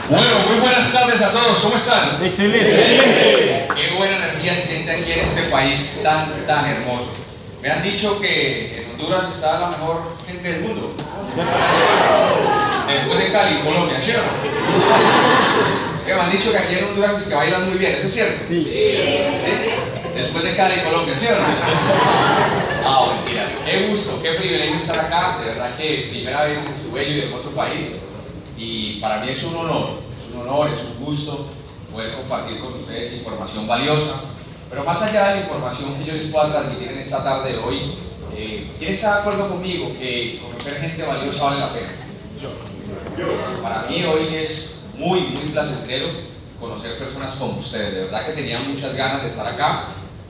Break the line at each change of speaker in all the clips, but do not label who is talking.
Bueno, muy buenas tardes a todos, ¿cómo están?
Excelente.
Qué buena energía se siente aquí en este país tan hermoso. Me han dicho que en Honduras está la mejor gente del mundo. Después de Cali, Colombia, ¿sí o no? Me han dicho que aquí en Honduras es que bailan muy bien, ¿eso es cierto?
Sí.
¿Sí? Después de Cali, Colombia, ¿sí o no? No, mentiras. Qué gusto, qué privilegio estar acá. De verdad que primera vez en su bello y hermoso país. Y para mí es un honor, es un gusto poder compartir con ustedes información valiosa. Pero más allá de la información que yo les pueda transmitir en esta tarde de hoy, ¿quién está de acuerdo conmigo que conocer gente valiosa vale la pena? Para mí hoy es muy placentero conocer personas como ustedes. De verdad que tenía muchas ganas de estar acá.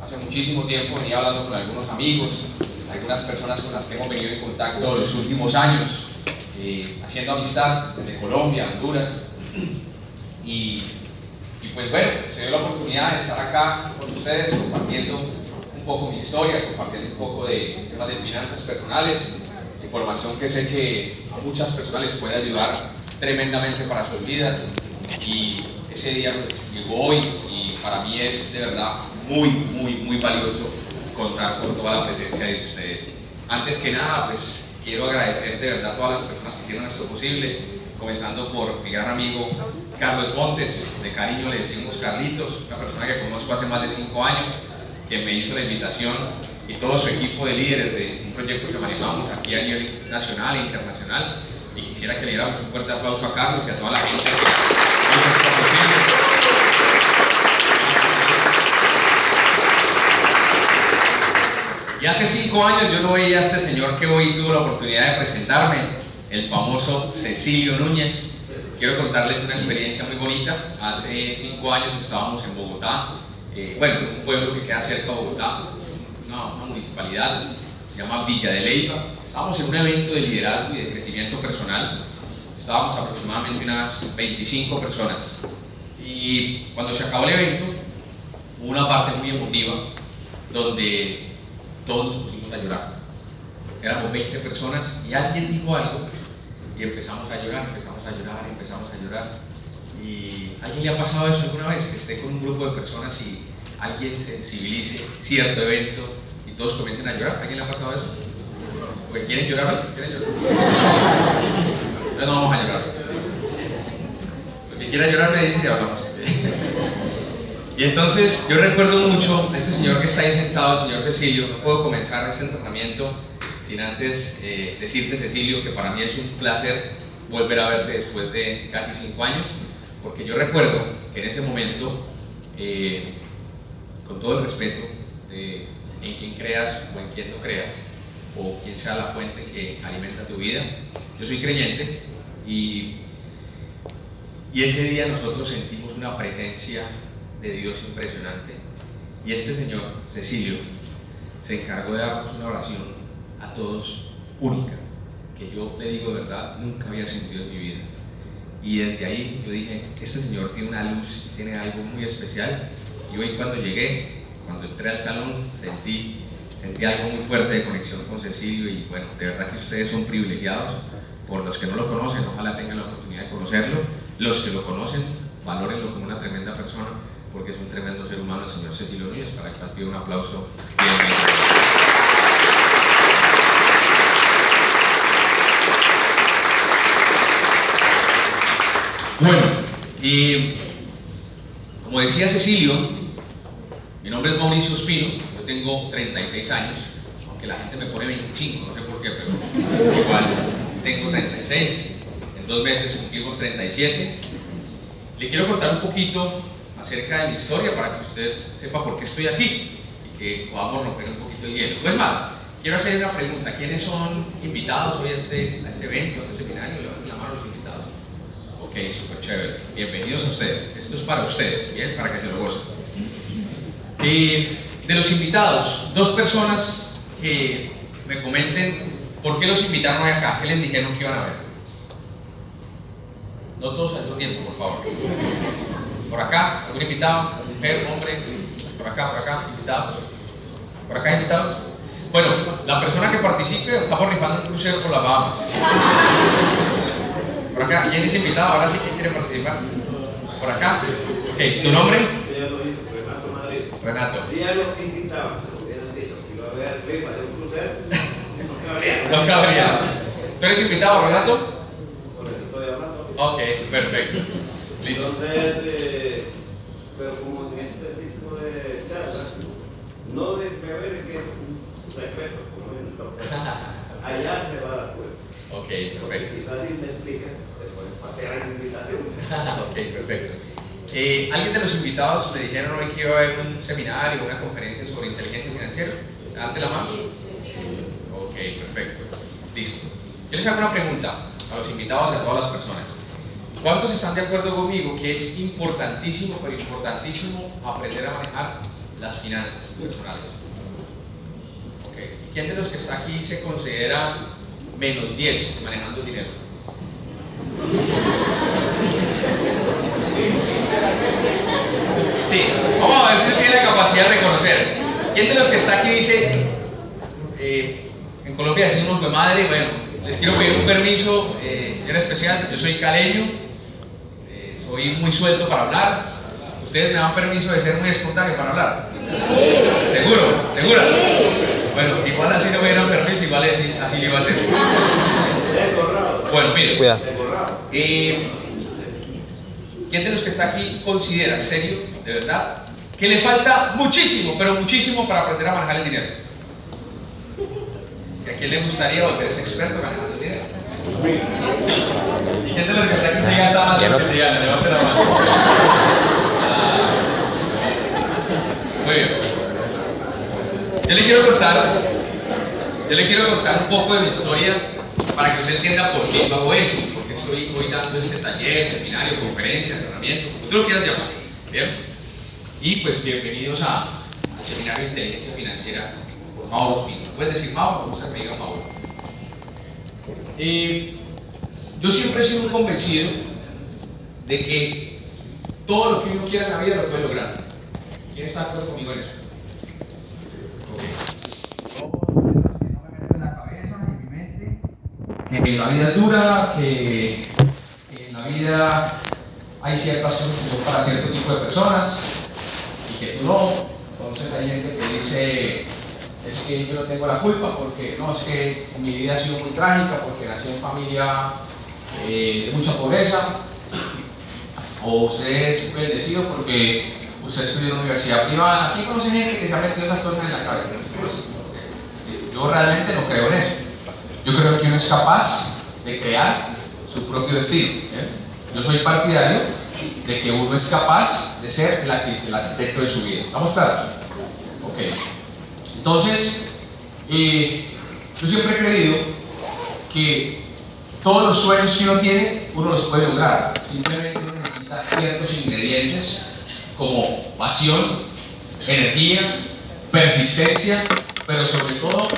Hace muchísimo tiempo venía hablando con algunos amigos, algunas personas con las que hemos venido en contacto en los últimos años, haciendo amistad desde Colombia, Honduras. Y pues bueno, se dio la oportunidad de estar acá con ustedes compartiendo un poco mi historia, compartiendo un poco de temas de finanzas personales, información que sé que a muchas personas les puede ayudar tremendamente para sus vidas. Y ese día pues llegó hoy y para mí es de verdad muy valioso contar con toda la presencia de ustedes. Antes que nada, pues quiero agradecer de verdad a todas las personas que hicieron esto posible, comenzando por mi gran amigo Carlos Montes, de cariño le decimos Carlitos, una persona que conozco hace más de 5 años, que me hizo la invitación, y todo su equipo de líderes de un proyecto que manejamos aquí a nivel nacional e internacional. Y quisiera que le diéramos un fuerte aplauso a Carlos y a toda la gente que hizo esto posible. Y hace 5 años yo no veía a este señor que hoy tuvo la oportunidad de presentarme, el famoso Cecilio Núñez. Quiero contarles una experiencia muy bonita. Hace 5 años estábamos en Bogotá, un pueblo que queda cerca de Bogotá, una municipalidad, se llama Villa de Leyva. Estábamos en un evento de liderazgo y de crecimiento personal. Estábamos aproximadamente unas 25 personas. Y cuando se acabó el evento, hubo una parte muy emotiva donde todos nos pusimos a llorar. Éramos 20 personas y alguien dijo algo y empezamos a llorar. ¿Y a alguien le ha pasado eso alguna vez? Que esté con un grupo de personas y alguien sensibilice cierto evento y todos comiencen a llorar. ¿A alguien le ha pasado eso? Pues, ¿quieren llorar hoy? Entonces no vamos a llorar. El que quiera llorar me dice y hablamos. Y entonces yo recuerdo mucho a ese señor que está ahí sentado, el señor Cecilio. No puedo comenzar este entrenamiento sin antes decirte, Cecilio, que para mí es un placer volver a verte después de casi 5 años, porque yo recuerdo que en ese momento, con todo el respeto en quien creas o en quien no creas, o quien sea la fuente que alimenta tu vida, yo soy creyente y ese día nosotros sentimos una presencia de Dios impresionante, y este señor, Cecilio, se encargó de darnos una oración a todos única, que yo le digo de verdad, nunca había sentido en mi vida. Y desde ahí yo dije, este señor tiene una luz, tiene algo muy especial. Y hoy cuando llegué, cuando entré al salón, sentí algo muy fuerte de conexión con Cecilio. Y bueno, de verdad que ustedes son privilegiados. Por los que no lo conocen, ojalá tengan la oportunidad de conocerlo. Los que lo conocen, valórenlo como una tremenda persona, porque es un tremendo ser humano el señor Cecilio Núñez, para el cual pido un aplauso. Bueno, y como decía Cecilio, mi nombre es Mauricio Espino, yo tengo 36 años, aunque la gente me pone 25, no sé por qué, pero igual tengo 36, en 2 meses cumplimos 37. Le quiero contar un poquito acerca de mi historia para que usted sepa por qué estoy aquí y que podamos romper un poquito el hielo. Pues más, quiero hacer una pregunta: ¿quiénes son invitados hoy a este evento, a este seminario? Levanten la mano los invitados. Ok, súper chévere. Bienvenidos a ustedes. Esto es para ustedes, ¿bien? Para que se lo gocen. De los invitados, 2 personas que me comenten por qué los invitaron hoy acá, qué les dijeron que iban a ver. No todos al mismo tiempo, por favor. Por acá, algún invitado, mujer, hombre, por acá, invitados. Por acá, invitados. Bueno, la persona que participe, estamos rifando un crucero por las Bahamas. Por acá, ¿quién es invitado? Ahora sí, ¿quién quiere participar? Por acá. Ok, ¿tu nombre?
Renato Madrid.
Renato.
Si a los que invitaban, se lo hubieran dicho que iba a haber arriba de un crucero, no cabría.
No cabría. ¿Tú eres invitado, Renato?
Por eso estoy hablando.
Ok, perfecto. Listo.
Entonces, pero como en este tipo de charlas, no de beber que respeto, como en el doctor, allá se va a dar cuenta.
Ok,
Porque
perfecto.
quizás si te explica, después pasear en invitación.
Ok, perfecto. ¿Alguien de los invitados le dijeron hoy que iba a haber un seminario, una conferencia sobre inteligencia financiera? Levante la mano. Ok, perfecto. Listo. Yo les hago una pregunta a los invitados y a todas las personas. ¿Cuántos están de acuerdo conmigo que es importantísimo, pero importantísimo, aprender a manejar las finanzas personales? Ok. ¿Y quién de los que está aquí se considera menos 10 manejando dinero? Sí, vamos a ver si tiene la capacidad de reconocer. ¿Quién de los que está aquí dice, en Colombia decimos de madre, bueno, les quiero pedir un permiso en especial, yo soy caleño, soy muy suelto para hablar, ¿ustedes me dan permiso de ser muy espontáneo para hablar? Sí. ¿Seguro? ¿Segura? Sí. Bueno, igual así no me dieron permiso, igual así lo iba a hacer. Bueno, mire.
Cuidado.
¿Quién de los que está aquí considera, en serio, de verdad, que le falta muchísimo, pero muchísimo para aprender a manejar el dinero? ¿Y a quién le gustaría volverse experto manejando el dinero? ¿Y quién de los que está aquí se gasta más de lo que se gana? Levante la mano. Muy bien. Yo le quiero contar un poco de mi historia para que usted entienda por qué yo hago eso, por qué estoy hoy dando este taller, seminario, conferencia, entrenamiento, como tú lo quieras llamar. ¿Bien? Y pues bienvenidos al seminario de inteligencia financiera por Mauro Espino. ¿Puedes decir Mauro? Me gusta que me diga Mauro. Yo siempre he sido muy convencido de que todo lo que uno quiera en la vida lo puede lograr. ¿Quién está de acuerdo conmigo en eso? Que la vida es dura, que en la vida hay ciertas cosas que son para cierto tipo de personas y que tú no. Entonces hay gente que dice, es que yo no tengo la culpa porque no, es que mi vida ha sido muy trágica porque nací en familia de mucha pobreza, o usted es bendecido porque usted estudió en una universidad privada. ¿Quién conoce gente que se ha metido esas cosas en la cabeza? Yo realmente no creo en eso. Yo creo que uno es capaz de crear su propio destino. Yo soy partidario de que uno es capaz de ser el arquitecto de su vida. ¿Estamos claros? Ok. Entonces, yo siempre he creído que todos los sueños que uno tiene, uno los puede lograr. Simplemente uno necesita ciertos ingredientes como pasión, energía, persistencia, pero sobre todo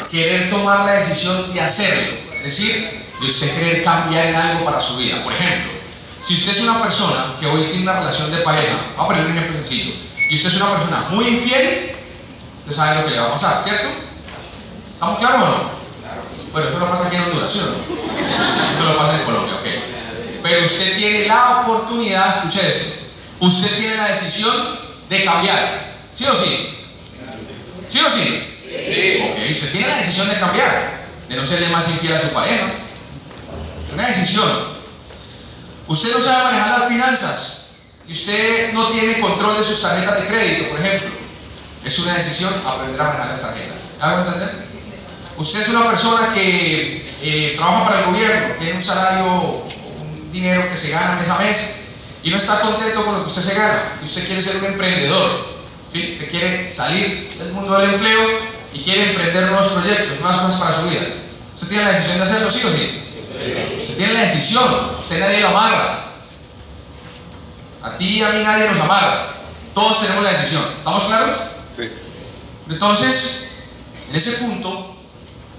querer tomar la decisión de hacerlo, es decir, de usted querer cambiar en algo para su vida. Por ejemplo, si usted es una persona que hoy tiene una relación de pareja, voy a poner un ejemplo sencillo, y usted es una persona muy infiel, usted sabe lo que le va a pasar, ¿cierto? ¿Estamos claros o no? Bueno, eso no pasa aquí en Honduras, ¿sí o no? Eso no pasa en Colombia, ok. Pero usted tiene la oportunidad, escuche esto, usted tiene la decisión de cambiar, ¿sí o sí? ¿Sí o sí? Sí. Ok, usted tiene la decisión de cambiar, de no serle más infiel a su pareja. Es una decisión. Usted no sabe manejar las finanzas y usted no tiene control de sus tarjetas de crédito, por ejemplo. Es una decisión aprender a manejar las tarjetas. ¿Me hago entender? Usted es una persona que trabaja para el gobierno, tiene un salario, un dinero que se gana mes a mes y no está contento con lo que usted se gana y usted quiere ser un emprendedor, ¿sí? Usted quiere salir del mundo del empleo y quiere emprender nuevos proyectos, nuevas cosas para su vida. ¿Usted tiene la decisión de hacerlo, sí o sí? Sí. Usted tiene la decisión, usted nadie lo amarra. A ti y a mí nadie nos amarra. Todos tenemos la decisión. ¿Estamos claros?
Sí.
Entonces, en ese punto,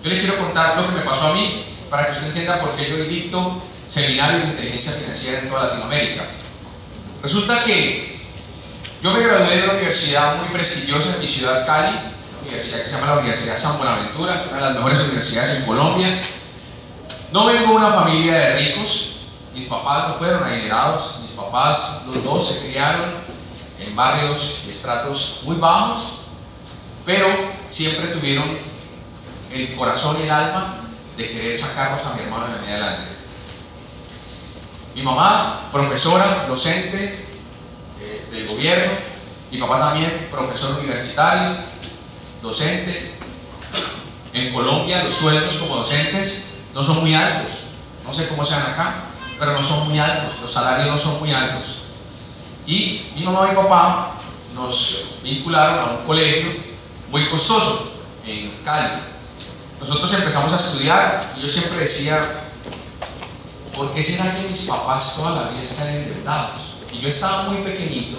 yo le quiero contar lo que me pasó a mí para que usted entienda por qué yo dicto seminarios de inteligencia financiera en toda Latinoamérica. Resulta que yo me gradué de una universidad muy prestigiosa en mi ciudad Cali, una universidad que se llama la Universidad San Buenaventura, es una de las mejores universidades en Colombia. No vengo de una familia de ricos, mis papás no fueron adinerados, mis papás, los dos, se criaron en barrios y estratos muy bajos, pero siempre tuvieron el corazón y el alma de querer sacarnos a mi hermano y a mí adelante. Mi mamá, profesora, docente del gobierno, mi papá también, profesor universitario, docente. En Colombia los sueldos como docentes no son muy altos, no sé cómo sean acá, pero no son muy altos, los salarios no son muy altos. Y mi mamá y mi papá nos vincularon a un colegio muy costoso en Cali. Nosotros empezamos a estudiar y yo siempre decía, ¿por qué será que mis papás toda la vida están endeudados? Y yo estaba muy pequeñito,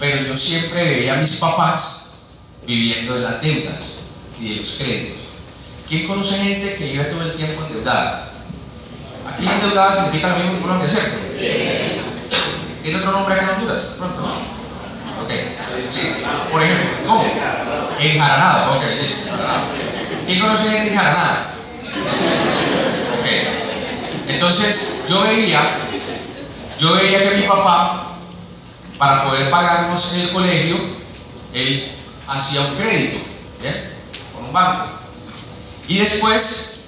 pero yo siempre veía a mis papás viviendo de las deudas y de los créditos. ¿Quién conoce gente que vive todo el tiempo endeudada? Aquí endeudada significa lo mismo que Colombia, ¿cierto? Sí. ¿Tiene otro nombre acá en Honduras? Pronto, ¿no? Ok. Sí. Por ejemplo, ¿cómo? Enjaranado. Ok, listo. Enjaranado. ¿Quién conoce gente enjaranada? Ok. Entonces, yo veía que mi papá, para poder pagarnos el colegio, él hacía un crédito, ¿bien? Con un banco. Y después,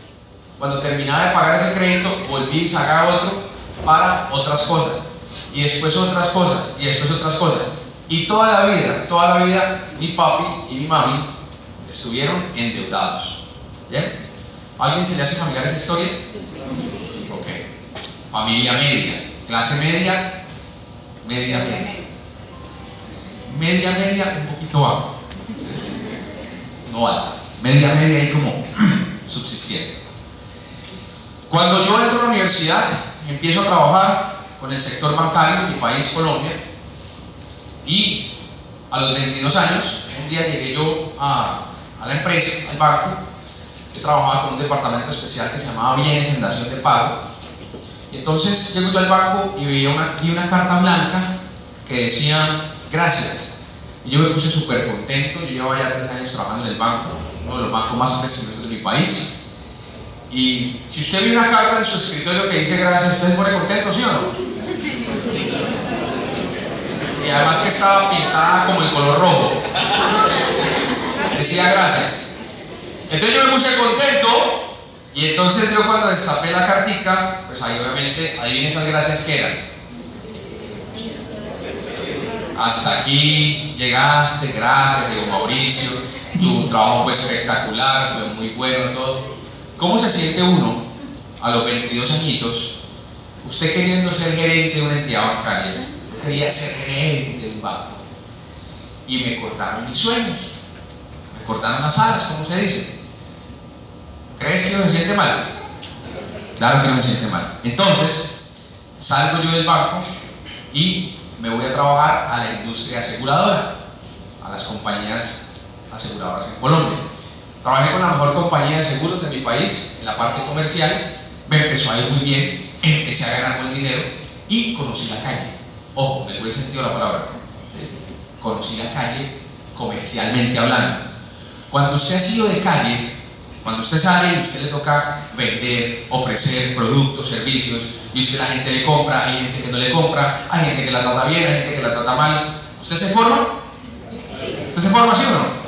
cuando terminaba de pagar ese crédito, volví y sacaba otro para otras cosas. Y después otras cosas, y después otras cosas. Y toda la vida, mi papi y mi mami estuvieron endeudados. ¿Bien? ¿A alguien se le hace familiar esa historia? Ok. Familia media, clase media, media, un poquito bajo. No alta. Media ahí como subsistiendo. Cuando yo entro a la universidad, empiezo a trabajar con el sector bancario en mi país, Colombia, y a los 22 años, un día llegué yo a la empresa, al banco. Yo trabajaba con un departamento especial que se llamaba Bienes en Dación de Pago, y entonces llego yo al banco y vi una carta blanca que decía gracias, y yo me puse súper contento. Yo llevaba ya 3 años trabajando en el banco, uno de los bancos más prestigiosos de mi país. Y si usted ve una carta en su escritorio que dice gracias, ¿usted se pone contento, sí o no? Y además que estaba pintada como el color rojo, decía gracias. Entonces yo me puse contento, y entonces yo cuando destapé la cartica, pues ahí obviamente, ahí vienen esas gracias que eran. Hasta aquí llegaste, gracias, digo Mauricio, tu trabajo fue espectacular, fue muy bueno todo. ¿Cómo se siente uno a los 22 añitos, usted queriendo ser gerente de una entidad bancaria? Yo quería ser gerente de un banco, y me cortaron mis sueños, me cortaron las alas, ¿cómo se dice? ¿Crees que uno se siente mal? Claro que no se siente mal. Entonces salgo yo del banco y me voy a trabajar a la industria aseguradora, a las compañías aseguradoras en Colombia. Trabajé con la mejor compañía de seguros de mi país en la parte comercial, me empezó a ir muy bien, empecé a ganar buen dinero y conocí la calle. Ojo, en el buen sentido de la palabra. ¿Sí? Conocí la calle comercialmente hablando. Cuando usted ha sido de calle, cuando usted sale y usted le toca vender, ofrecer productos, servicios, y usted la gente le compra, hay gente que no le compra, hay gente que la trata bien, hay gente que la trata mal, ¿usted se forma? ¿Usted se forma, sí o no?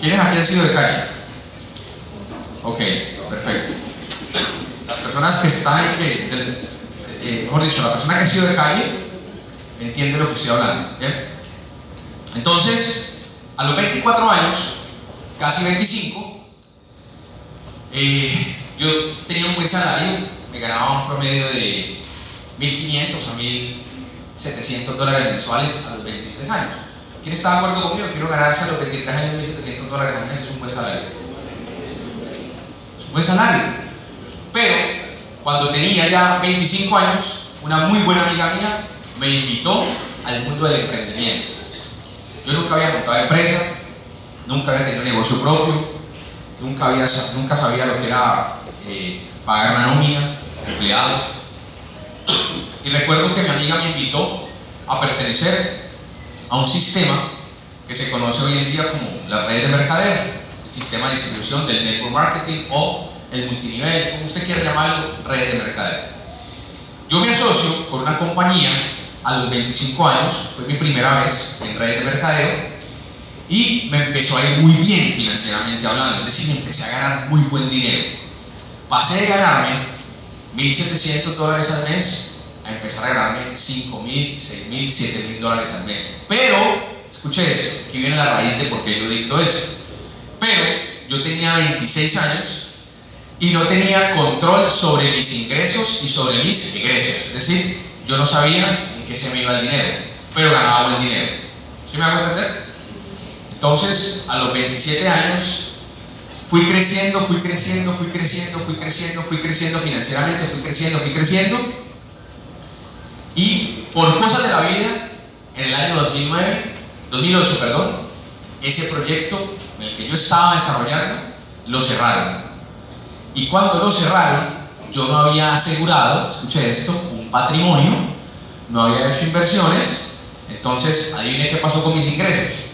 ¿Quiénes aquí han sido de calle? Ok, perfecto. Las personas que están, mejor dicho, la persona que ha sido de calle entiende lo que estoy hablando. ¿Bien? Entonces, a los 24 años, casi 25, yo tenía un buen salario, me ganaba un promedio de $1.500 a $1.700 mensuales a los 23 años. ¿Quién está de acuerdo conmigo? Quiero ganarse a los 23 años $1.700 al mes, es un buen salario. Es un buen salario. Pero cuando tenía ya 25 años, una muy buena amiga mía me invitó al mundo del emprendimiento. Yo nunca había montado empresa, nunca había tenido un negocio propio, nunca sabía lo que era pagar una nómina, empleados. Y recuerdo que mi amiga me invitó a pertenecer a un sistema que se conoce hoy en día como las redes de mercadeo, el sistema de distribución del network marketing o el multinivel, como usted quiera llamarlo, redes de mercadeo.
Yo me asocio con una compañía a los 25 años, fue mi primera vez en redes de mercadeo, y me empezó a ir muy bien financieramente hablando, es decir, empecé a ganar muy buen dinero. Pasé de ganarme $1.700 al mes a empezar a ganarme $5.000, $6.000, $7.000 al mes. Pero, escuche eso, aquí viene la raíz de por qué yo dicto eso. Pero yo tenía 26 años y no tenía control sobre mis ingresos y sobre mis egresos. Es decir, yo no sabía en qué se me iba el dinero, pero ganaba buen dinero. ¿Sí me hago entender? Entonces, a los 27 años, fui creciendo financieramente, fui creciendo. Y por cosas de la vida, en el año 2008, ese proyecto en el que yo estaba desarrollando, lo cerraron. Y cuando lo cerraron, yo no había asegurado, escuche esto, un patrimonio, no había hecho inversiones. Entonces, adivine qué pasó con mis ingresos.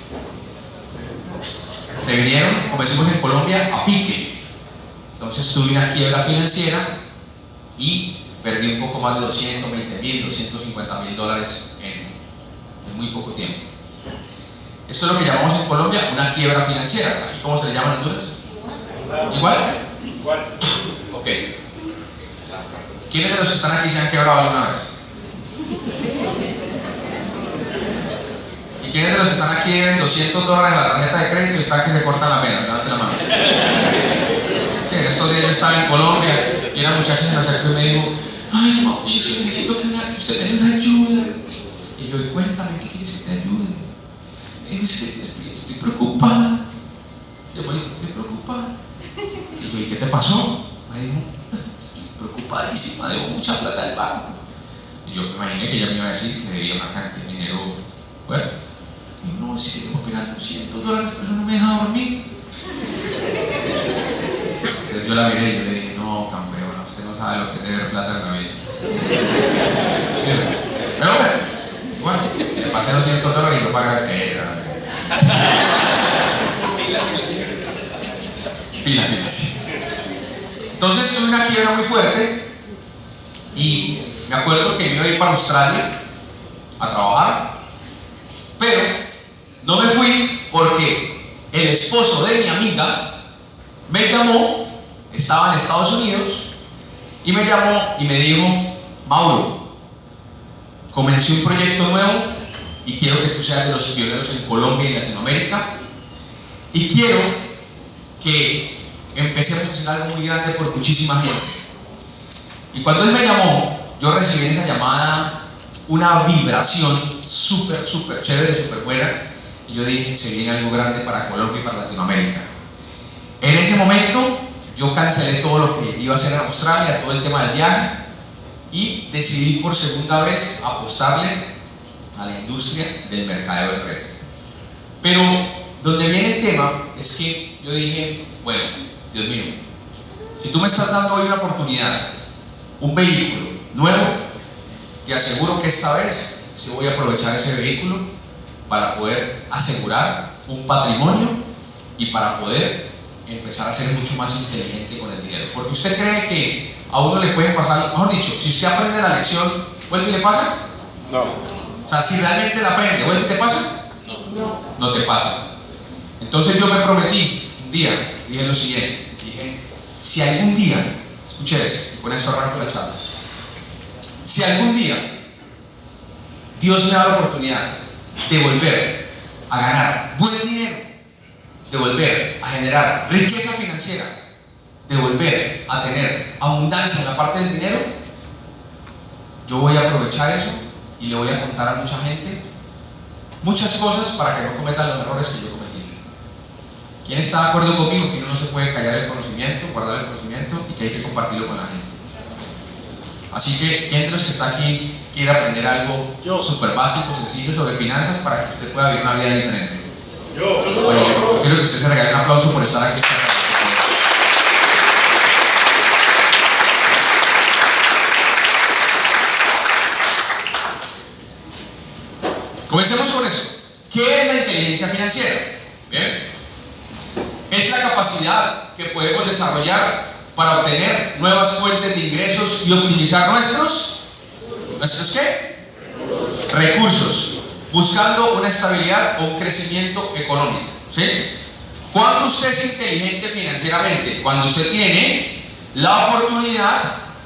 Se vinieron, como decimos en Colombia, a pique. Entonces tuve una quiebra financiera y perdí un poco más de $220.000, $250.000 en muy poco tiempo. Esto es lo que llamamos en Colombia una quiebra financiera. ¿Aquí cómo se le llama en Honduras? ¿Igual?
Igual.
Ok. ¿Quiénes de los que están aquí se han quebrado alguna vez? ¿Y quiénes de los que están aquí deben $200 en la tarjeta de crédito y están que se cortan la pena? Levante la mano. Sí, en estos días yo estaba en Colombia y una muchacha se me acercó y me dijo: ay, Mauricio, necesito que usted me dé una ayuda. Y yo, cuéntame, ¿qué quieres que te ayude? Me dijo: estoy preocupada. Yo me dijo: ¿estoy preocupada? Y yo, ¿y qué te pasó? Me dijo: estoy preocupadísima, debo mucha plata al banco. Y yo me imaginé que ella me iba a decir que debía una cantidad de dinero fuerte. Y no, si debo operar $200, pero eso no me deja dormir. Entonces yo la miré y yo le dije: no, campeona, usted no sabe lo que es tener plata en la vida. Sí, pero bueno, igual, le pasé $200 y yo pagué la pena. Fila, sí. Entonces tuve una quiebra muy fuerte y me acuerdo que me iba a ir para Australia a trabajar, pero no me fui porque el esposo de mi amiga me llamó, estaba en Estados Unidos, y me llamó y me dijo: Mauro, comencé un proyecto nuevo y quiero que tú seas de los pioneros en Colombia y Latinoamérica, y quiero que empecemos a hacer algo muy grande por muchísima gente. Y cuando él me llamó, yo recibí en esa llamada una vibración súper chévere, súper buena, y yo dije: se viene algo grande para Colombia y para Latinoamérica. En ese momento yo cancelé todo lo que iba a hacer en Australia, todo el tema del viaje, y decidí por segunda vez apostarle a la industria del mercadeo de red. Pero donde viene el tema es que yo dije: bueno, Dios mío, si tú me estás dando hoy una oportunidad, un vehículo nuevo, te aseguro que esta vez sí voy a aprovechar ese vehículo para poder asegurar un patrimonio y para poder empezar a ser mucho más inteligente con el dinero. Porque usted cree que a uno le puede pasar, mejor dicho, si usted aprende la lección, ¿vuelve y le pasa?
No.
O sea, si realmente la aprende, ¿vuelve y te pasa? No te pasa. Entonces yo me prometí un día, dije lo siguiente, dije: si algún día, escuche eso, y con eso arranco la charla, si algún día Dios me da la oportunidad de volver a ganar buen dinero, de volver a generar riqueza financiera, de volver a tener abundancia en la parte del dinero, yo voy a aprovechar eso y le voy a contar a mucha gente muchas cosas para que no cometan los errores que yo cometí. ¿Quién está de acuerdo conmigo que uno no se puede callar el conocimiento, guardar el conocimiento, y que hay que compartirlo con la gente? Así que, ¿quién de los que está aquí quiere aprender algo súper básico, sencillo sobre finanzas para que usted pueda vivir una vida diferente? Bueno, yo quiero que usted se regale un aplauso por estar aquí. Comencemos con eso. ¿Qué es la inteligencia financiera? Bien, es la capacidad que podemos desarrollar para obtener nuevas fuentes de ingresos y optimizar nuestros ¿Nuestros qué? Recursos. Buscando una estabilidad o un crecimiento económico. ¿Sí? ¿Cuándo usted es inteligente financieramente? Cuando usted tiene la oportunidad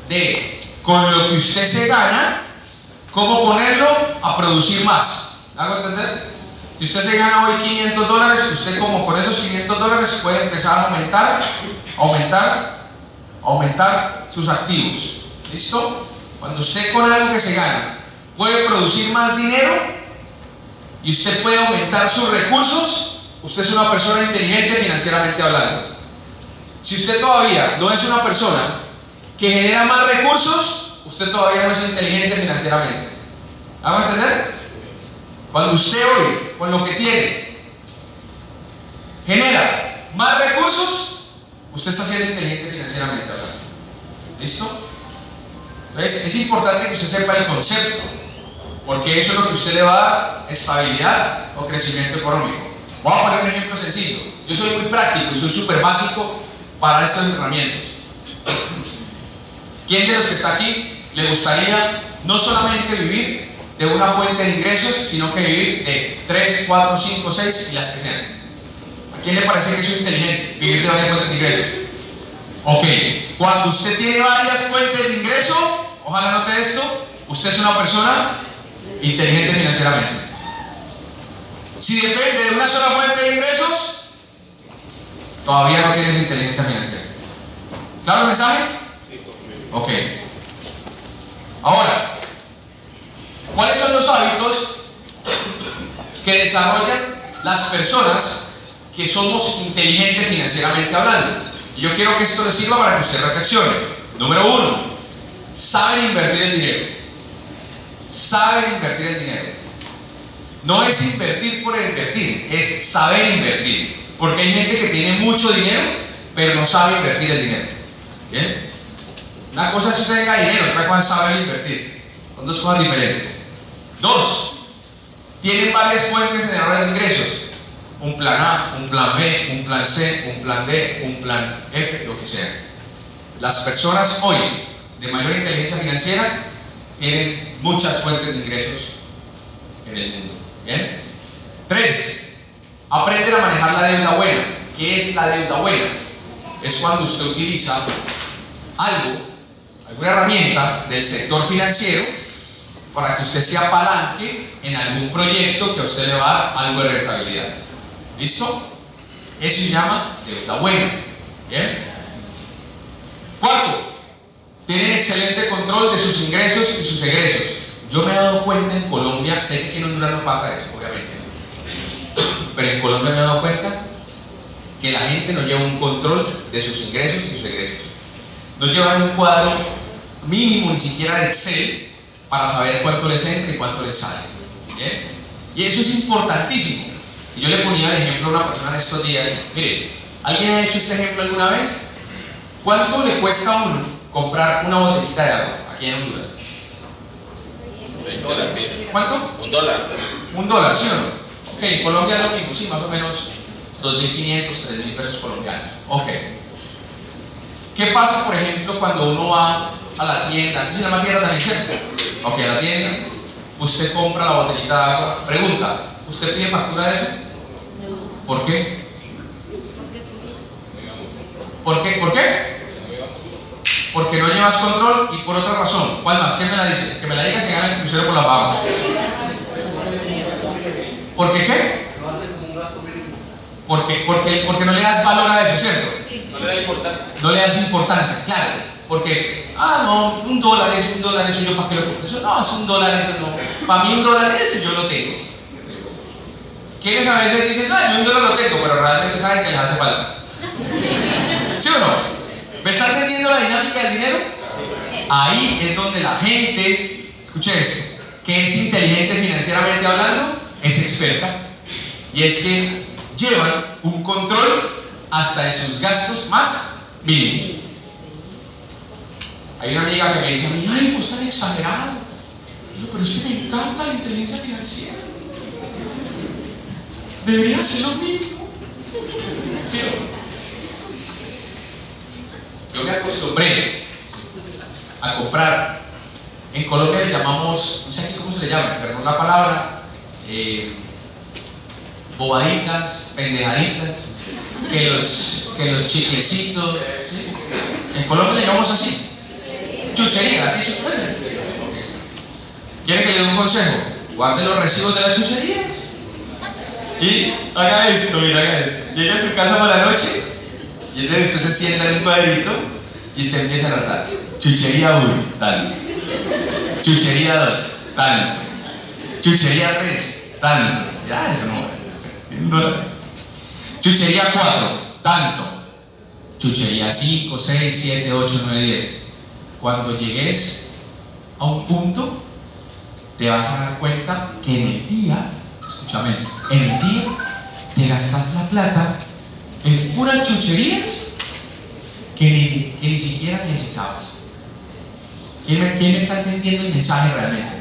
de, con lo que usted se gana, cómo ponerlo a producir más. ¿Me hago entender? Si usted se gana hoy $500, usted como con esos $500 puede empezar a aumentar sus activos. ¿Listo? Cuando usted con algo que se gana puede producir más dinero y usted puede aumentar sus recursos, usted es una persona inteligente financieramente hablando. Si usted todavía no es una persona que genera más recursos, usted todavía no es inteligente financieramente. ¿Vamos a entender? Cuando usted hoy, con lo que tiene, genera más recursos, usted está siendo inteligente financieramente hablando. ¿Listo? Entonces, es importante que usted sepa el concepto, porque eso es lo que usted le va a dar estabilidad o crecimiento económico. Voy a poner un ejemplo sencillo. Yo soy muy práctico y soy súper básico para estos entrenamientos. ¿Quién de los que está aquí le gustaría no solamente vivir de una fuente de ingresos, sino que vivir de 3, 4, 5, 6 y las que sean? ¿A quién le parece que eso es inteligente? Vivir de varias fuentes de ingresos. Ok, cuando usted tiene varias fuentes de ingreso, ojalá note esto, usted es una persona inteligente financieramente. Si depende de una sola fuente de ingresos, todavía no tienes inteligencia financiera. ¿Claro el mensaje? Ok. Ahora, ¿cuáles son los hábitos que desarrollan las personas que somos inteligentes financieramente hablando? Y yo quiero que esto les sirva para que usted reflexione. Número 1, saben invertir el dinero. Saben invertir el dinero. No es invertir por invertir, es saber invertir. Porque hay gente que tiene mucho dinero, pero no sabe invertir el dinero. ¿Bien? Una cosa es que usted tenga dinero, otra cosa es saber invertir. Son dos cosas diferentes. 2, tienen varias fuentes generadores de ingresos. Un plan A, un plan B, un plan C, un plan D, un plan F, lo que sea. Las personas hoy de mayor inteligencia financiera tienen muchas fuentes de ingresos en el mundo. ¿Bien? 3, aprenden a manejar la deuda buena. ¿Qué es la deuda buena? Es cuando usted utiliza alguna herramienta del sector financiero para que usted se apalanque en algún proyecto que a usted le va a dar algo de rentabilidad. ¿Listo? Eso se llama deuda buena. ¿Bien? 4, tienen excelente control de sus ingresos y sus egresos. Yo me he dado cuenta en Colombia, sé que aquí en Honduras no pasa eso, obviamente, pero en Colombia me he dado cuenta que la gente no lleva un control de sus ingresos y sus egresos. No llevan un cuadro mínimo ni siquiera de Excel para saber cuánto les entra y cuánto les sale. ¿Bien? Y eso es importantísimo. Y yo le ponía el ejemplo a una persona en estos días. Mire, ¿alguien ha hecho este ejemplo alguna vez? ¿Cuánto le cuesta a uno comprar una botellita de agua aquí en Honduras?
$20.
¿Cuánto?
$1.
$1, ¿sí o no? Ok, en Colombia es lo mismo, sí, más o menos 2.500, 3.000 pesos colombianos. Ok. ¿Qué pasa, por ejemplo, cuando uno va a la tienda? ¿Aquí se llama tienda también, cierto? Ok, a la tienda, usted compra la botellita de agua. Pregunta, ¿usted pide factura de eso? ¿Por qué? ¿Por qué? ¿Por qué? Porque no llevas control y por otra razón. ¿Cuál más? ¿Quién me la dice? Que me la diga si gana el crucero por las Bahamas. ¿Por qué qué? Porque no le das valor a eso, ¿cierto?
No le da importancia.
No le das importancia, claro. Porque, no, $1 eso yo para qué lo compro. Eso no, es $1, eso no. Para mí $1 eso yo lo tengo. ¿Quiénes a veces dicen, no, yo $1 lo tengo, pero realmente saben que les hace falta? ¿Sí o no? ¿Me está entendiendo la dinámica del dinero? Ahí es donde la gente, escuche esto, que es inteligente financieramente hablando, es experta. Y es que llevan un control hasta de sus gastos más mínimos. Hay una amiga que me dice a mí, ay, pues tan exagerado. Yo, pero es que me encanta la inteligencia financiera. Debería hacer lo mismo. ¿Sí? Yo me acostumbré a comprar En Colombia le llamamos, no sé aquí cómo se le llama, perdón la palabra, bobaditas, pendejaditas, que los chiclecitos, ¿sí? En Colombia le llamamos así, chuchería, ¿dicho? ¿Quiere que le dé un consejo? Guarde los recibos de las chucherías y haga esto, mira, haga esto. Llega a su casa por la noche y entonces usted se sienta en un cuadrito y usted empieza a anotar: chuchería 1, tal; chuchería 2, tal; chuchería 3, tal. Ya, eso no. Chuchería 4, tanto; chuchería 5, 6, 7, 8, 9, 10. Cuando llegues a un punto, te vas a dar cuenta que en el día, escúchame esto, en el día te gastas la plata en puras chucherías que ni siquiera necesitabas. ¿Quién me está entendiendo el mensaje realmente?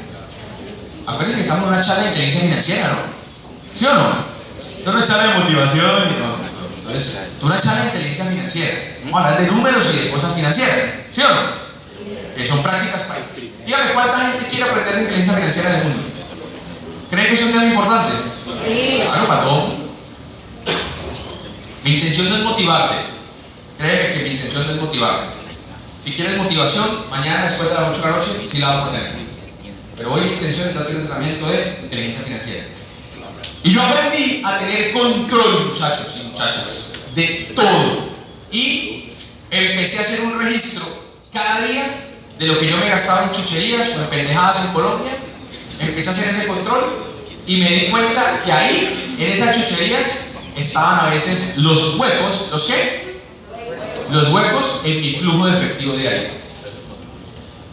Acuérdense que estamos en una charla de inteligencia financiera, ¿no? ¿Sí o no? No una charla de motivación, no. Entonces, es una charla de inteligencia financiera. Vamos a hablar de números y de cosas financieras, ¿sí o no? Que son prácticas para... Dígame, ¿cuánta gente quiere aprender de inteligencia financiera del mundo? ¿Creen que es un tema importante? Sí. Claro, para todo el mundo. Mi intención no es motivarte. Créeme que mi intención no es motivarte. Si quieres motivación, mañana después de las 8 de la noche, sí la vamos a tener. Pero hoy mi intención es darte un entrenamiento de inteligencia financiera. Y yo aprendí a tener control, muchachos y muchachas, de todo. Y empecé a hacer un registro cada día de lo que yo me gastaba en chucherías o en pendejadas en Colombia. Empecé a hacer ese control y me di cuenta que ahí, en esas chucherías, estaban a veces los huecos. ¿Los qué? Los huecos en mi flujo de efectivo diario.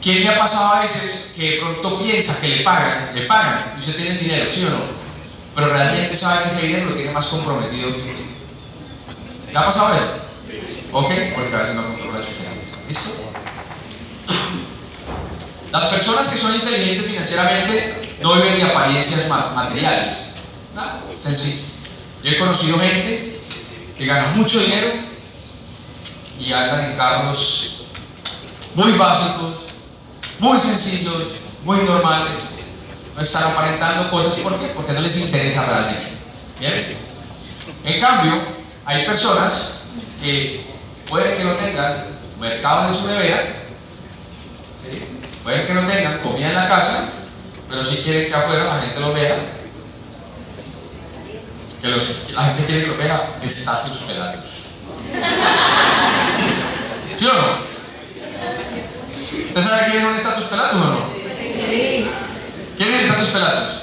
¿Quién me ha pasado a veces que de pronto piensa que le pagan, y usted tiene el dinero, ¿sí o no? Pero realmente sabe que ese dinero lo tiene más comprometido que usted? ¿Le ha pasado eso? Ok, porque a veces no controla las chucherías. ¿Listo? Las personas que son inteligentes financieramente no viven de apariencias materiales. Nada, sencillo. Yo he conocido gente que gana mucho dinero y andan en carros muy básicos, muy sencillos, muy normales. No están aparentando cosas. ¿Por qué? Porque no les interesa realmente. ¿Bien? En cambio, hay personas que pueden que no tengan mercado en su nevera, ¿sí? Pueden que no tengan comida en la casa, pero sí quieren que afuera la gente lo vea. La gente quiere que lo vea estatus pelados. ¿Sí o no? ¿Usted sabe quién es un estatus pelados o no? ¿Quién es el estatus pelados?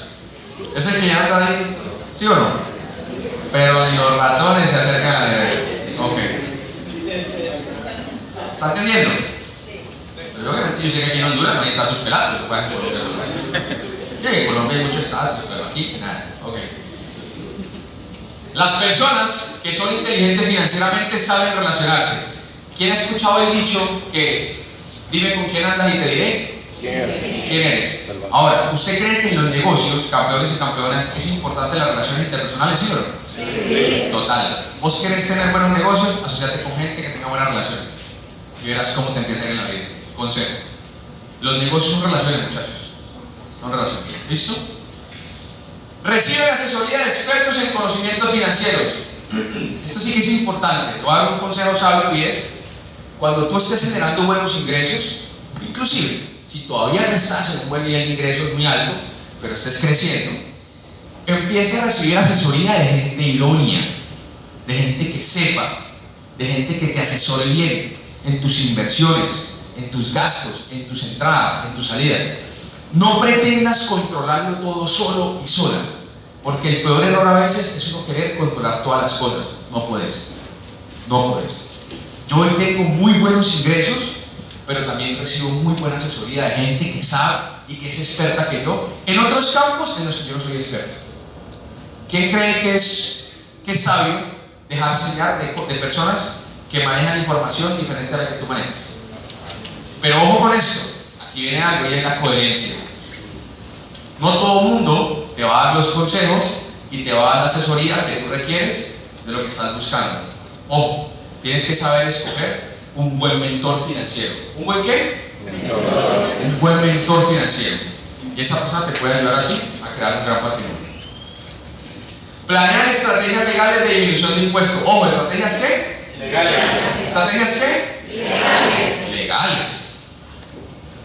Es el que ya anda ahí, ¿sí o no? Pero ni los ratones se acercan a la nevera. Ok. ¿Está entendiendo? Pero obviamente yo sé que aquí en Honduras no hay estatus pelados. Sí, en Colombia hay mucho estatus, pero aquí nada. Ok. Las personas que son inteligentes financieramente saben relacionarse. ¿Quién ha escuchado el dicho que dime con quién andas y te diré quién eres? Ahora, ¿usted cree que en los negocios, campeones y campeonas, es importante las relaciones interpersonales, sí o no? Sí. Total. ¿Vos querés tener buenos negocios? Asociate con gente que tenga buenas relaciones y verás cómo te empieza a ir en la vida. Consejo: los negocios son relaciones, muchachos. Son relaciones. ¿Listo? Reciben asesoría de expertos en conocimientos financieros. Esto sí que es importante. Te voy a dar un consejo sabio y es: cuando tú estés generando buenos ingresos, inclusive si todavía no estás en un buen nivel de ingresos muy alto, pero estés creciendo, empieza a recibir asesoría de gente idónea, de gente que sepa, de gente que te asesore bien en tus inversiones, en tus gastos, en tus entradas, en tus salidas. No pretendas controlarlo todo solo y sola, porque el peor error a veces es uno querer controlar todas las cosas. No puedes. No puedes. Yo hoy tengo muy buenos ingresos, pero también recibo muy buena asesoría de gente que sabe y que es experta que yo en otros campos en los que yo no soy experto. ¿Quién cree que es sabio dejarse enseñar de personas que manejan información diferente a la que tú manejas? Pero ojo con esto, aquí viene algo y es la coherencia. No todo el mundo te va a dar los consejos y te va a dar la asesoría que tú requieres de lo que estás buscando. Ojo, tienes que saber escoger un buen mentor financiero. ¿Un buen qué? Un buen mentor financiero. Y esa persona te puede ayudar a ti a crear un gran patrimonio. Planear estrategias legales de disminución de impuestos. Ojo, ¿estrategias qué?
Legales.
¿Estrategias qué? Legales.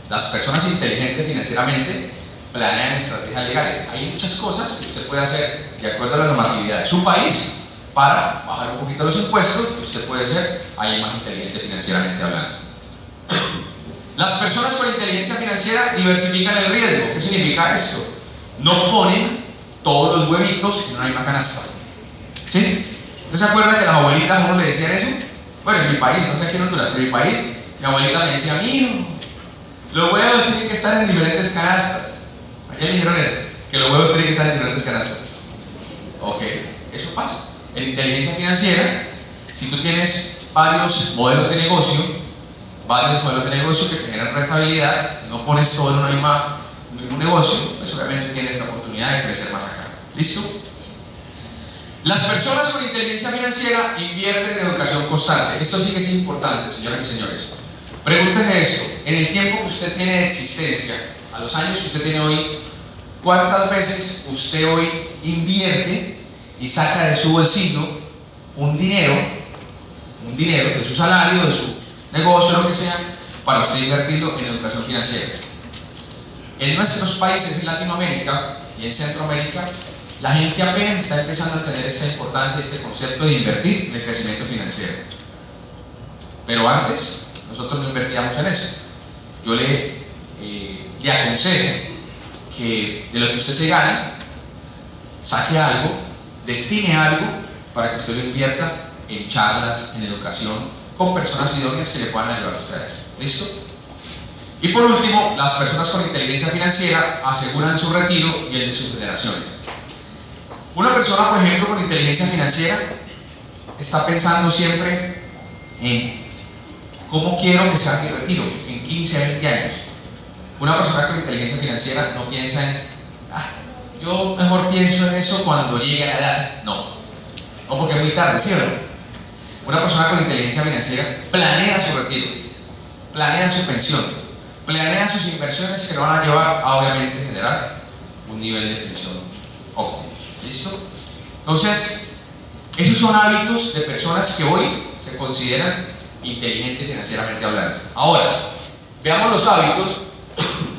Las personas inteligentes financieramente planean estrategias legales. Hay muchas cosas que usted puede hacer de acuerdo a la normatividad de su país para bajar un poquito los impuestos, que usted puede ser ahí más inteligente financieramente hablando. Las personas con inteligencia financiera diversifican el riesgo. ¿Qué significa esto? No ponen todos los huevitos en una misma canasta. ¿Sí? ¿Usted se acuerda que las abuelitas a uno le decían eso? Bueno, en mi país, no sé aquí en Honduras, pero en mi país, mi abuelita me decía: mijo, los huevos tienen que estar en diferentes canastas. ¿A quién le dijeron eso? Que los huevos tienen que estar en diferentes canastas. Ok, eso pasa. En inteligencia financiera, si tú tienes varios modelos de negocio que te generan rentabilidad, no pones todo en un mismo negocio, pues obviamente tienes la oportunidad de crecer más acá. ¿Listo? Las personas con inteligencia financiera invierten en educación constante. Esto sí que es importante, señoras y señores. Pregúntese esto: en el tiempo que usted tiene de existencia, a los años que usted tiene hoy, ¿cuántas veces usted hoy invierte y saca de su bolsillo un dinero de su salario, de su negocio, lo que sea, para usted invertirlo en educación financiera? En nuestros países, en Latinoamérica y en Centroamérica, la gente apenas está empezando a tener esta importancia, este concepto de invertir en el crecimiento financiero. Pero antes, nosotros no invertíamos en eso. Yo le aconsejo que de lo que usted se gane, saque algo, destine algo para que usted lo invierta en charlas, en educación, con personas idóneas que le puedan ayudar a usted a eso. ¿Listo? Y por último, las personas con inteligencia financiera aseguran su retiro y el de sus generaciones. Una persona, por ejemplo, con inteligencia financiera está pensando siempre en cómo quiero que sea mi retiro en 15 a 20 años. Una persona con inteligencia financiera no piensa en yo mejor pienso en eso cuando llegue a la edad. No, porque es muy tarde, ¿sí o no? Una persona con inteligencia financiera planea su retiro, planea su pensión, planea sus inversiones que lo van a llevar a obviamente generar un nivel de pensión óptimo. ¿Listo? Entonces, esos son hábitos de personas que hoy se consideran inteligentes financieramente hablando. Ahora, veamos los hábitos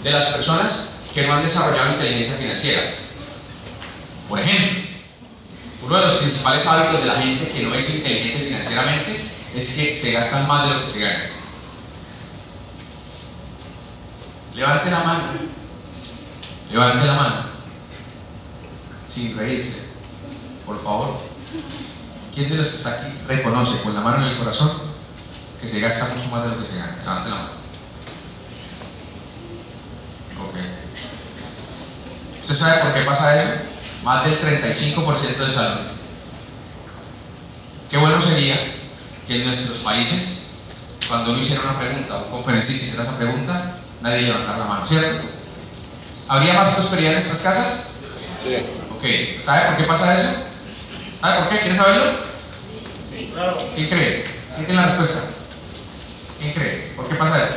de las personas que no han desarrollado inteligencia financiera. Por ejemplo, uno de los principales hábitos de la gente que no es inteligente financieramente es que se gastan más de lo que se gana. Levante la mano. Levante la mano. Sin reírse, por favor. ¿Quién de los que está aquí reconoce con la mano en el corazón que se gasta mucho más de lo que se gana? Levante la mano. Ok. ¿Usted sabe por qué pasa eso? Más del 35% de salud. Qué bueno sería que en nuestros países, cuando uno hiciera una pregunta, un conferencista hiciera esa pregunta, nadie levantara la mano, ¿cierto? ¿Habría más prosperidad en nuestras casas?
Sí.
Ok. ¿Sabe por qué pasa eso? ¿Sabe por qué? ¿Quiere saberlo?
Sí, claro.
¿Quién cree? ¿Quién tiene la respuesta? ¿Quién cree? ¿Por qué pasa eso?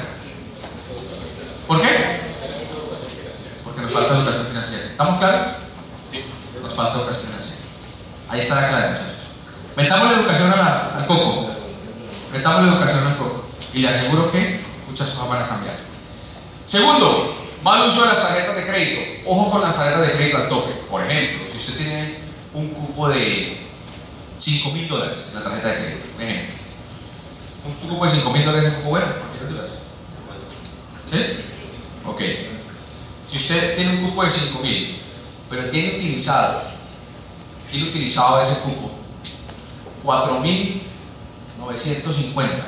¿Por qué? Porque nos falta educación financiera. ¿Estamos claros? Nos falta educación financiera. Ahí está la clave, muchachos. Metamos la educación al coco. Metamos la educación al coco. Y le aseguro que muchas cosas van a cambiar. Segundo, mal uso de las tarjetas de crédito. Ojo con las tarjetas de crédito al tope. Por ejemplo, si usted tiene un cupo de $5,000 en la tarjeta de crédito, por ejemplo. Un cupo de $5,000 es un cupo bueno, ¿por qué no? ¿Sí? Ok. Si usted tiene un cupo de 5,000, pero tiene utilizado de ese cupo 4,950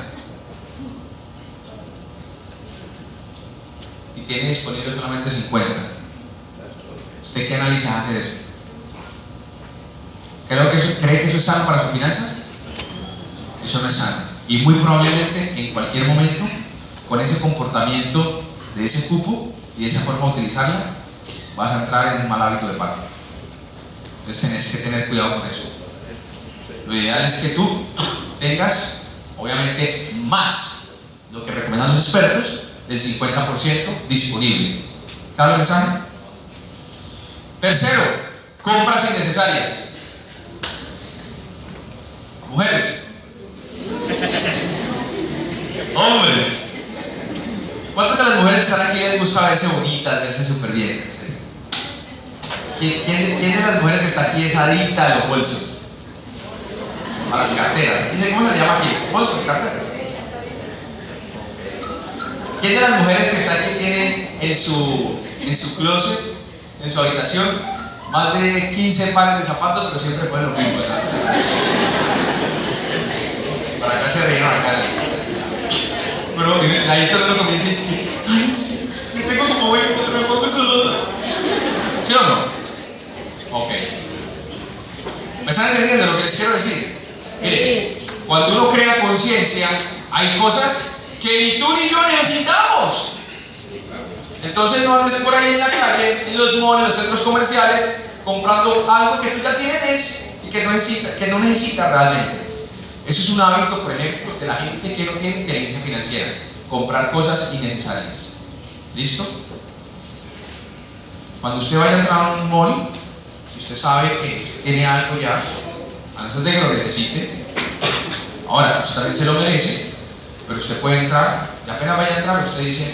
y tiene disponible solamente 50, ¿usted qué análisis hace de eso? ¿Cree que eso es sano para sus finanzas? Eso no es sano. Y muy probablemente en cualquier momento, con ese comportamiento de ese cupo y de esa forma de utilizarla, vas a entrar en un mal hábito de pago. Entonces tenés que tener cuidado con eso. Lo ideal es que tú tengas, obviamente, más lo que recomiendan los expertos, del 50% disponible. ¿Claro el mensaje? Tercero, compras innecesarias. Mujeres. Hombres. ¿Cuántas de las mujeres que están aquí les gusta verse bonitas, verse súper bien? ¿Quién de las mujeres que está aquí es adicta a los bolsos? A las carteras. ¿Cómo se le llama aquí? ¿Bolsos? ¿Carteras? ¿Quién de las mujeres que está aquí tiene en su closet, en su habitación, más de 15 pares de zapatos, pero siempre ponen lo mismo, ¿verdad? Para acá se rellenan acá. Pero ahí es cuando uno comienza y dice, ay, sí, yo tengo como 20, pero me pongo solo 2. ¿Sí o no? Ok. ¿Me están entendiendo lo que les quiero decir? Mire, cuando uno crea conciencia, hay cosas que ni tú ni yo necesitamos. Entonces no andes por ahí en la calle, en los malls, en los centros comerciales, comprando algo que tú ya tienes y que no necesitas realmente. Eso es un hábito, por ejemplo, de la gente que no tiene inteligencia financiera. Comprar cosas innecesarias. ¿Listo? Cuando usted vaya a entrar a un mall, si usted sabe que usted tiene algo ya, a no ser de que lo necesite, ahora, usted también se lo merece, pero usted puede entrar, y apenas vaya a entrar, usted dice,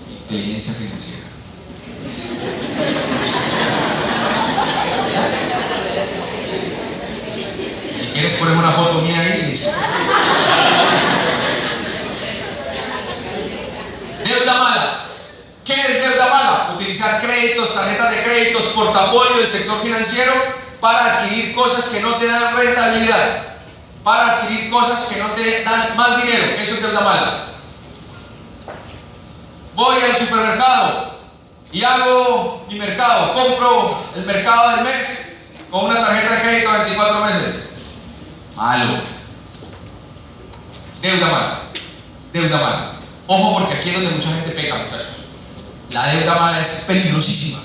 inteligencia financiera. Si quieres poner una foto mía ahí y listo. Deuda mala. ¿Qué es deuda mala? Utilizar créditos, tarjetas de créditos, portafolio del sector financiero para adquirir cosas que no te dan rentabilidad, para adquirir cosas que no te dan más dinero. Eso es deuda mala. Voy al supermercado y hago mi mercado, compro el mercado del mes con una tarjeta de crédito de 24 meses. Malo. Deuda mala. Deuda mala. Ojo, porque aquí es donde mucha gente peca, muchachos. La deuda mala es peligrosísima.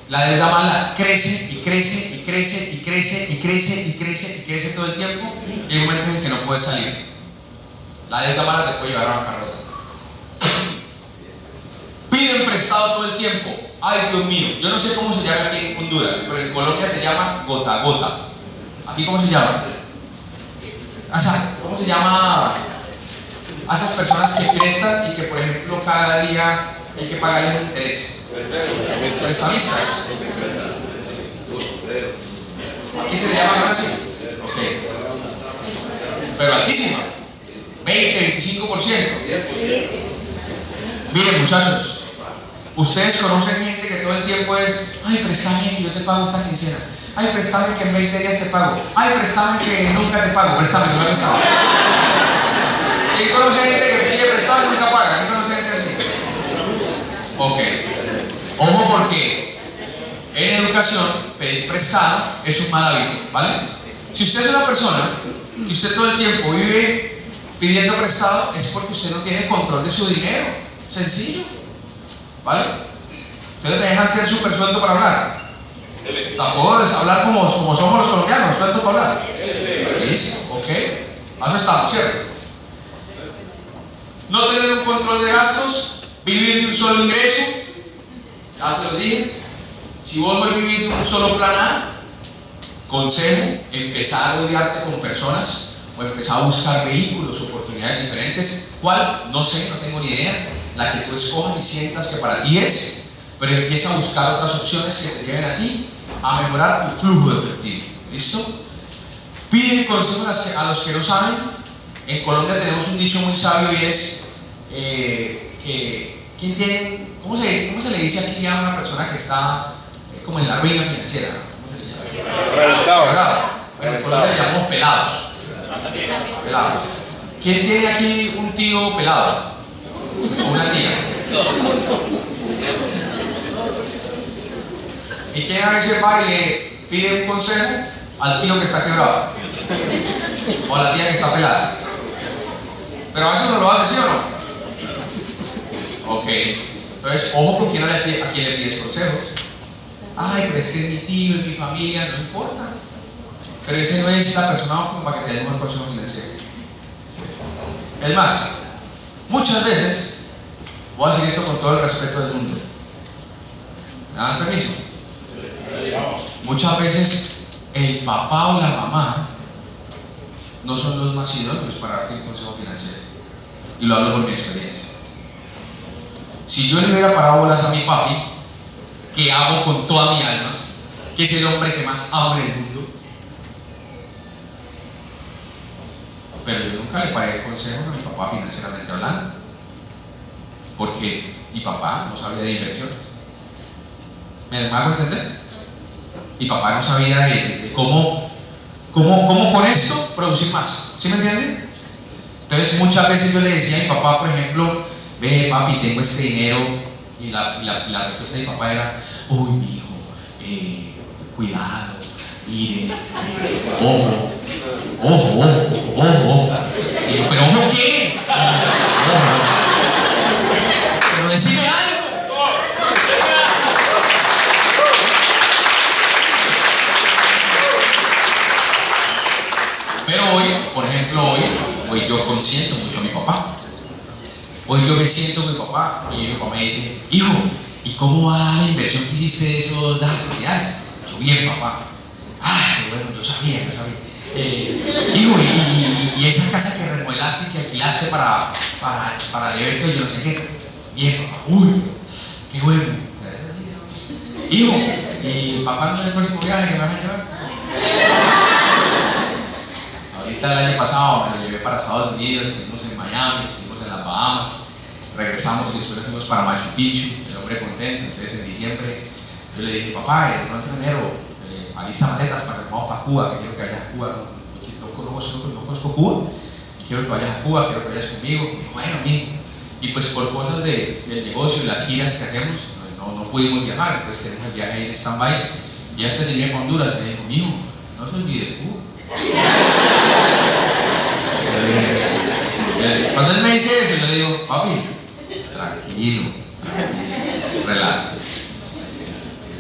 La deuda mala crece y crece y crece y crece y crece y crece y crece todo el tiempo, y hay momentos en que no puedes salir. La deuda mala te puede llevar a bancarrota. Piden prestado todo el tiempo. Ay, Dios mío, yo no sé cómo se llama aquí en Honduras, pero en Colombia se llama gota a gota. ¿Aquí cómo se llama? O sea, ¿cómo se llama a esas personas que prestan y que, por ejemplo, cada día hay que pagarle un interés? Prestamistas. Aquí se le llama así. Ok. Pero altísima. 20-25%. Miren, muchachos, ustedes conocen gente que todo el tiempo es, ay, préstame que yo te pago esta quincena. Ay, préstame que en 20 días te pago. Ay, préstame que nunca te pago. Préstame, que no me préstame. ¿Quién conoce gente que pide prestado y nunca paga? ¿Quién conoce gente así? Ok. Ojo, porque en educación pedir prestado es un mal hábito, ¿vale? Si usted es una persona y usted todo el tiempo vive pidiendo prestado, es porque usted no tiene control de su dinero. Sencillo, ¿vale? Ustedes me dejan ser súper suelto para hablar. Tampoco es hablar como somos los colombianos, suelto para hablar. Listo, ok. Eso estamos, ¿cierto? No tener un control de gastos, vivir de un solo ingreso. Ya se lo dije. Si vos no vivís de un solo plan A, consejo, empezar a odiarte con personas o empezar a buscar vehículos, oportunidades diferentes. ¿Cuál? No sé, no tengo ni idea. La que tú escojas y sientas que para ti es, pero empieza a buscar otras opciones que te lleven a ti a mejorar tu flujo de efectivo. ¿Listo? Pide consejos a los que no saben. En Colombia tenemos un dicho muy sabio y es que ¿quién tiene, ¿cómo se le dice aquí a una persona que está como en la ruina financiera? ¿Cómo se le llama?
Reventado.
Bueno, en Colombia le llamamos pelados. Pelados. ¿Quién tiene aquí un tío pelado? O una tía. ¿Y quién a veces va y le pide un consejo al tío que está quebrado? O a la tía que está pelada. Pero a veces no lo hace, ¿sí o no? Ok. Entonces, ojo con a quién le pides consejos. Ay, pero es que es mi tío, es mi familia, no importa. Pero ese no es la persona óptima para que te dé un buen consejo financiero. Es más, Muchas veces, voy a decir esto con todo el respeto del mundo, ¿me dan permiso? Muchas veces el papá o la mamá no son los más idóneos para darte un consejo financiero, y lo hablo por mi experiencia. Si yo le hubiera parado bolas a mi papi, que amo con toda mi alma, que es el hombre que más amo en el mundo, pero yo nunca le paré consejos a mi papá financieramente hablando, porque mi papá no sabía de inversiones. ¿Me hago entender? Mi papá no sabía de cómo con esto producir más. ¿Sí me entienden? Entonces muchas veces yo le decía a mi papá, por ejemplo, ve papi, tengo este dinero, y la respuesta de mi papá era, uy mi hijo, cuidado, mire, ojo. Y yo, pero ojo qué, ojo. Pero decime algo. Pero hoy, por ejemplo, hoy yo consiento mucho a mi papá. Hoy yo me siento con mi papá y mi papá me dice, hijo, ¿y cómo va la inversión que hiciste de esos datos? Yo, bien, papá. Ay, bueno, yo sabía. Hijo, y esa casa que remodelaste, que alquilaste para el evento, yo no sé qué. Bien, papá. Uy, qué bueno. Hijo, ¿y papá no es el próximo viaje que me vas a llevar? Ahorita el año pasado me lo llevé para Estados Unidos, estuvimos en Miami, estuvimos en las Bahamas, regresamos y después fuimos para Machu Picchu, el hombre contento. Entonces en diciembre yo le dije, papá, de pronto en enero alista maletas para que vamos para Cuba, que quiero que vayas a Cuba, no conozco Cuba, y quiero que vayas a Cuba, quiero que vayas conmigo. Y dije, bueno, amigo. Y pues por cosas del negocio y las giras que hacemos, no pudimos viajar, entonces tenemos el viaje ahí en stand-by. Y antes de irme a Honduras me dijo, mijo, no se olvide de Cuba. Cuando él me dice eso, yo le digo, papi, tranquilo, relájate.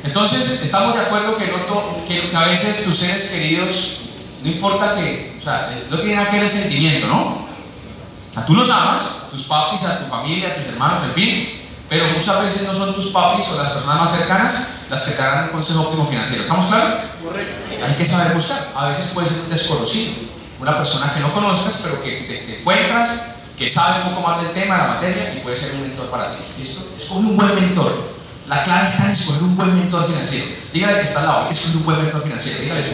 Entonces, estamos de acuerdo que a veces tus seres queridos, no importa que, o sea, no tiene nada que ver el sentimiento, ¿no? O sea, tú los amas, tus papis, a tu familia, a tus hermanos, en fin, pero muchas veces no son tus papis o las personas más cercanas las que te dan un consejo óptimo financiero. ¿Estamos claros? Correcto. Hay que saber buscar. A veces puede ser un desconocido, una persona que no conozcas, pero que te encuentras, que sabe un poco más del tema, de la materia, y puede ser un mentor para ti. ¿Listo? Escoge un buen mentor. La clave está en escoger un buen mentor financiero. Dígale que está al lado, hay que escoger un buen mentor financiero. Dígale eso.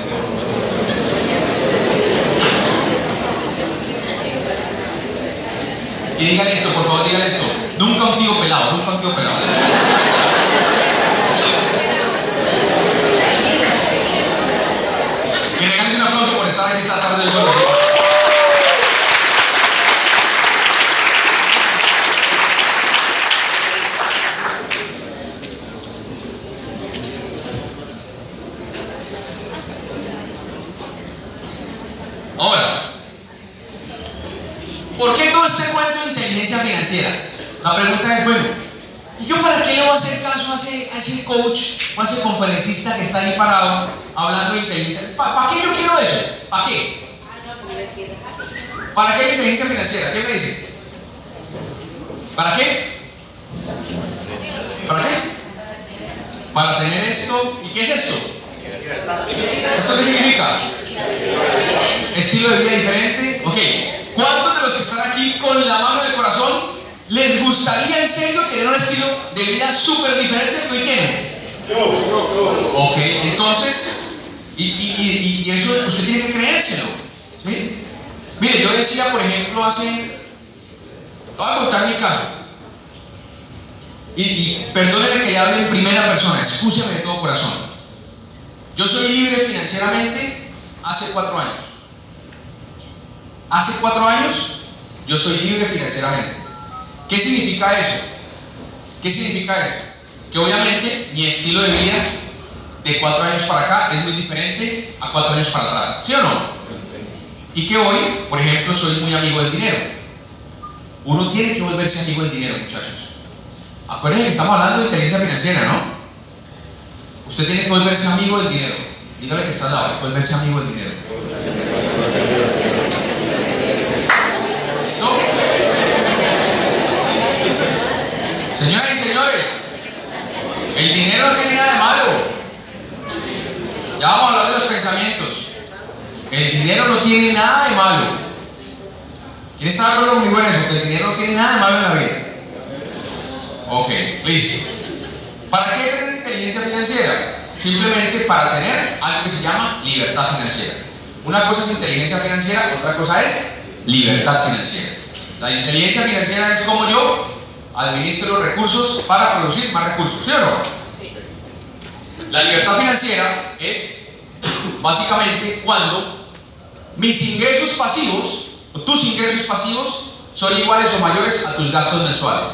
Y dígale esto, por favor, dígale esto. Nunca un tío pelado, nunca un tío pelado. Y regalen un aplauso por estar aquí esta tarde del vuelo. Ahora, ¿por qué todo este cuento de inteligencia financiera? La pregunta es, bueno, ¿y yo para qué le voy a hacer caso a ese coach o a ese conferencista que está ahí parado hablando de inteligencia? ¿Para qué yo quiero eso? ¿Para qué? ¿Para qué la inteligencia financiera? ¿Qué me dice? ¿Para qué? ¿Para qué? Para tener esto. ¿Y qué es esto? ¿Esto qué significa? Estilo de vida diferente. Ok. ¿Cuántos de los que están aquí con la mano en el corazón les gustaría en serio tener un estilo de vida súper diferente al que hoy tienen? Ok, entonces, y eso usted tiene que creérselo, ¿sí? Mire, yo decía, por ejemplo, voy a contar mi caso. Y perdóneme que le hable en primera persona, excúseme de todo corazón. Yo soy libre financieramente hace 4 años. Hace 4 años yo soy libre financieramente. ¿Qué significa eso? ¿Qué significa eso? Que obviamente mi estilo de vida de 4 años para acá es muy diferente a 4 años para atrás, ¿sí o no? Y que hoy, por ejemplo, soy muy amigo del dinero. Uno tiene que volverse amigo del dinero, muchachos. Acuérdense que estamos hablando de inteligencia financiera, ¿no? Usted tiene que volverse amigo del dinero. Dígale que está al lado, hay que volverse amigo del dinero. ¿Listo? El dinero no tiene nada de malo. Ya vamos a hablar de los pensamientos. El dinero no tiene nada de malo. ¿Quién está de acuerdo conmigo en eso? Que el dinero no tiene nada de malo en la vida. Ok, listo. ¿Para qué tener inteligencia financiera? Simplemente para tener algo que se llama libertad financiera. Una cosa es inteligencia financiera, otra cosa es libertad financiera. La inteligencia financiera es como yo administro los recursos para producir más recursos, ¿sí o no? Sí. La libertad financiera es básicamente cuando mis ingresos pasivos o tus ingresos pasivos son iguales o mayores a tus gastos mensuales.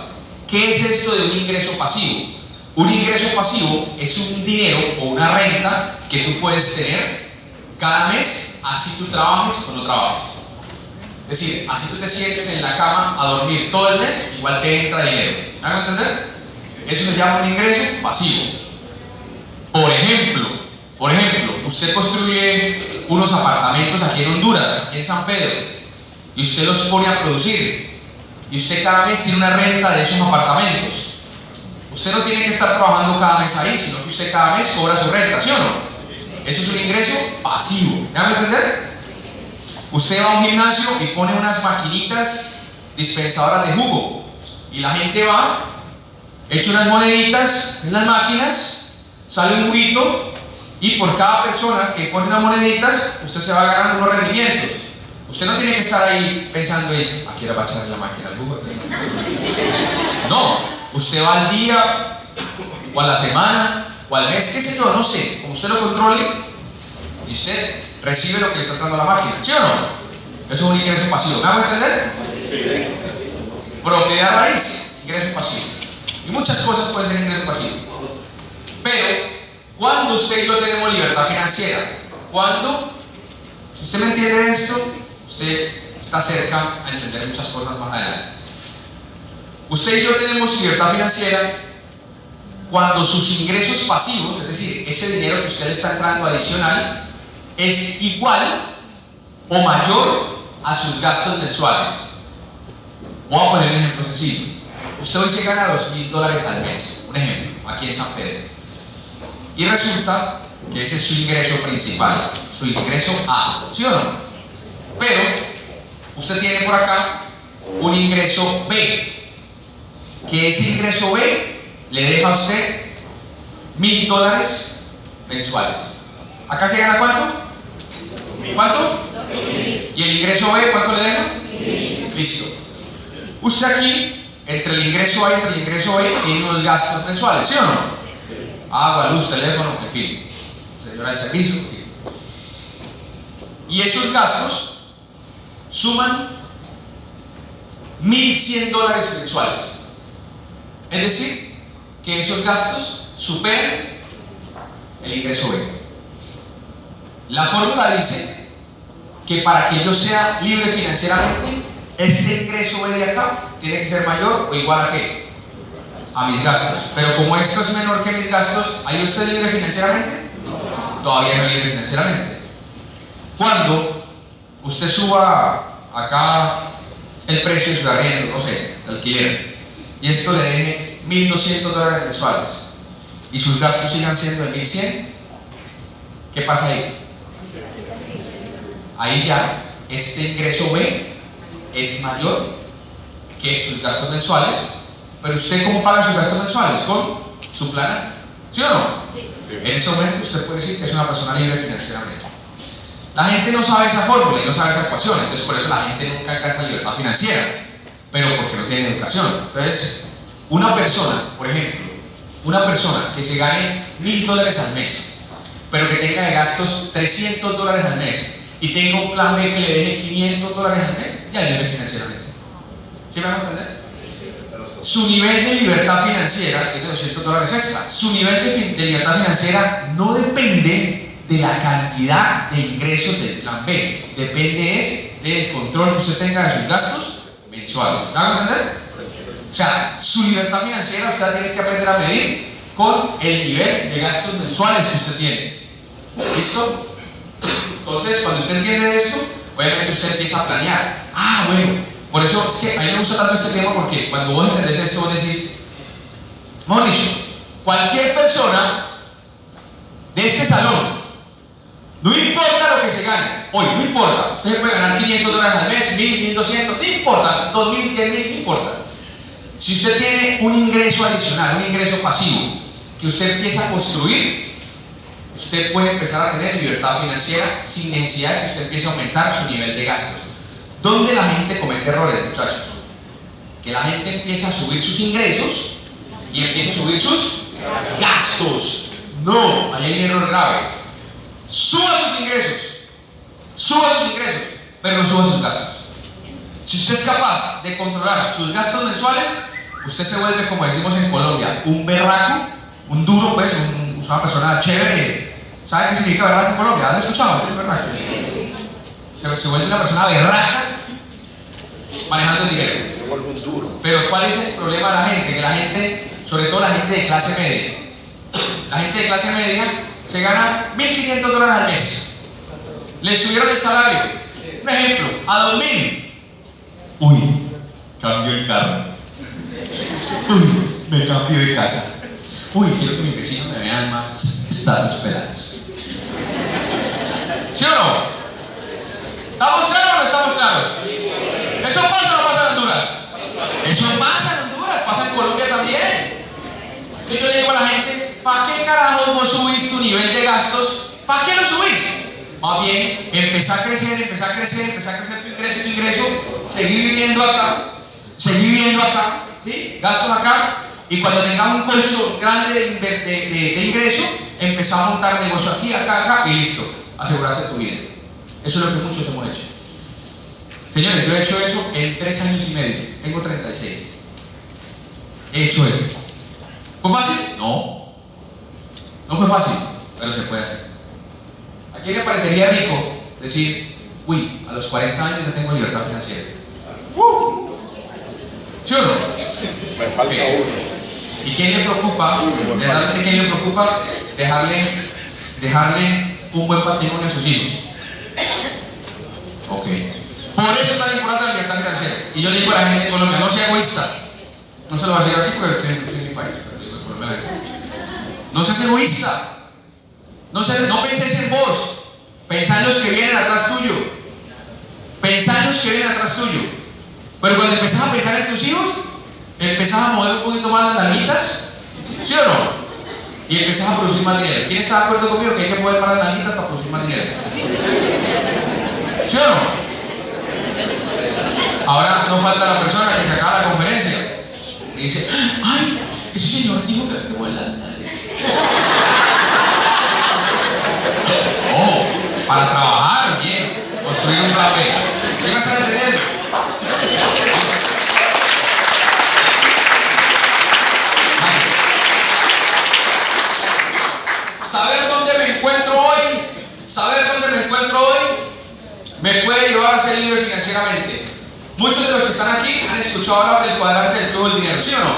¿Qué es esto de un ingreso pasivo? Un ingreso pasivo es un dinero o una renta que tú puedes tener cada mes, así tú trabajes o no trabajes. Es decir, así tú te sientes en la cama a dormir todo el mes, igual te entra dinero. ¿Me van a entender? Eso se llama un ingreso pasivo. Por ejemplo, usted construye unos apartamentos aquí en Honduras, aquí en San Pedro, y usted los pone a producir, y usted cada mes tiene una renta de esos apartamentos. Usted no tiene que estar trabajando cada mes ahí, sino que usted cada mes cobra su renta, ¿sí o no? Eso es un ingreso pasivo. ¿Me van a entender? Usted va a un gimnasio y pone unas maquinitas dispensadoras de jugo, y la gente va, echa unas moneditas en las máquinas, sale un juguito, y por cada persona que pone unas moneditas, usted se va ganando unos rendimientos. Usted no tiene que estar ahí pensando en, ¿a qué hora va a echar en la máquina el jugo? No, usted va al día, o a la semana, o al mes, qué sé yo, no sé, como usted lo controle, y usted recibe lo que le está dando la máquina, ¿sí o no? Eso es un ingreso pasivo. ¿Me hago entender? Sí. Propiedad raíz, ingreso pasivo. Y muchas cosas pueden ser ingreso pasivo. Pero, cuando usted y yo tenemos libertad financiera, cuando, si usted me entiende esto, usted está cerca a entender muchas cosas más adelante. Usted y yo tenemos libertad financiera cuando sus ingresos pasivos, es decir, ese dinero que usted le está entrando adicional, es igual o mayor a sus gastos mensuales. Voy a poner un ejemplo sencillo. Usted hoy se gana $2.000 al mes, un ejemplo, aquí en San Pedro. Y resulta que ese es su ingreso principal, su ingreso A, ¿sí o no? Pero usted tiene por acá un ingreso B, que ese ingreso B le deja a usted $1.000 mensuales. ¿Acá se gana cuánto? ¿Cuánto? ¿Y el ingreso B cuánto le deja? Listo. Usted aquí, entre el ingreso A y entre el ingreso B, tiene unos gastos mensuales, ¿sí o no? Agua, luz, teléfono, en fin, señora de servicio, en fin. Y esos gastos suman $1.100 mensuales. Es decir, que esos gastos superan el ingreso B. La fórmula dice que para que yo sea libre financieramente, este ingreso B de acá tiene que ser mayor o igual a ¿qué? A mis gastos. Pero como esto es menor que mis gastos, ¿hay usted libre financieramente? Todavía no es libre financieramente. Cuando usted suba acá el precio de su arriendo, no sé, de alquiler, y esto le deje $1.200 mensuales, y sus gastos sigan siendo de $1.100, ¿qué pasa ahí? Ahí ya este ingreso B es mayor que sus gastos mensuales. Pero usted, ¿cómo paga sus gastos mensuales? Con su plan, ¿sí o no? Sí. En ese momento usted puede decir que es una persona libre financieramente. La gente no sabe esa fórmula y no sabe esa ecuación, entonces por eso la gente nunca alcanza libertad financiera, pero porque no tiene educación. Entonces, una persona, por ejemplo, una persona que se gane $1.000 al mes, pero que tenga de gastos $300 al mes y tenga un plan B que le deje $500 al mes, ya es libre financieramente. ¿Sí me van a entender? Su nivel de libertad financiera tiene $200 extra. Su nivel de libertad financiera no depende de la cantidad de ingresos del plan B, depende del control que usted tenga de sus gastos mensuales. ¿Me van a entender? O sea, su libertad financiera usted tiene que aprender a medir con el nivel de gastos mensuales que usted tiene. ¿Listo? Entonces, cuando usted entiende esto, obviamente usted empieza a planear. Ah, bueno. Por eso es que a mí me gusta tanto este tema, porque cuando vos entendés esto, vos decís, mejor dicho, cualquier persona de este salón, no importa lo que se gane, hoy, no importa, usted puede ganar $500 al mes, 1.000, 1.200, no importa, 2.000, 10.000, no importa. Si usted tiene un ingreso adicional, un ingreso pasivo, que usted empieza a construir, usted puede empezar a tener libertad financiera sin necesidad de que usted empiece a aumentar su nivel de gastos. ¿Dónde la gente comete errores, muchachos? Que la gente empieza a subir sus ingresos y empieza a subir sus gastos. No, ahí hay un error grave. Suba sus ingresos, pero no suba sus gastos. Si usted es capaz de controlar sus gastos mensuales, usted se vuelve, como decimos en Colombia, un berraco, un duro, pues, una persona chévere. ¿Sabe qué significa berraco en Colombia? ¿Han escuchado? ¿Qué es berraco? Se vuelve una persona berraca manejando el dinero.
Se vuelve un duro.
Pero ¿cuál es el problema de la gente? Que la gente, sobre todo la gente de clase media, la gente de clase media se gana $1.500 al mes. Le subieron el salario, un ejemplo, a 2.000. Uy, cambio el carro. Uy, me cambio de casa. Uy, quiero que mis vecinos me vean más estados pelados. ¿Sí o no? ¿Estamos claros o no estamos claros? ¿Eso pasa o no pasa en Honduras? Eso pasa en Honduras, pasa en Colombia también. Y yo le digo a la gente, ¿para qué carajos vos subís tu nivel de gastos? ¿Para qué lo subís? Más bien, empezá a crecer tu ingreso, seguir viviendo acá, ¿sí? Gastos acá, y cuando tengamos un colchón grande de ingreso, empezá a montar negocio aquí, acá, y listo, aseguraste tu vida. Eso es lo que muchos hemos hecho. Señores, yo he hecho eso en 3 años y medio, tengo 36. He hecho eso. ¿Fue fácil? No. No fue fácil, pero se puede hacer. ¿A quién le parecería rico decir, uy, a los 40 años ya tengo libertad financiera? ¿Sí o no?
Me falta uno.
¿Y quién le preocupa? ¿Realmente quién le preocupa dejarle un buen patrimonio a sus hijos? Ok. Por eso es tan importante la libertad financiera. Y yo digo a la gente de Colombia, no sea egoísta. No se lo va a decir aquí porque estoy en mi país, pero digo en Colombia. No seas egoísta. No penses en vos. Pensá en los que vienen atrás tuyo. Pero cuando empezás a pensar en tus hijos, empezás a mover un poquito más las nalguitas, ¿sí o no? Y empezás a producir más dinero. ¿Quién está de acuerdo conmigo que hay que mover más las nalguitas para producir más dinero? ¿Sí o no? Ahora no falta la persona que se acaba la conferencia y dice, ay, ese señor dijo que mueve las nalguitas. Oh, para trabajar bien, construir un café. ¿Sí me están entendiendo? Saber dónde me encuentro hoy, me puede llevar a ser libre financieramente. Muchos de los que están aquí han escuchado hablar del cuadrante del flujo del dinero, ¿sí o no?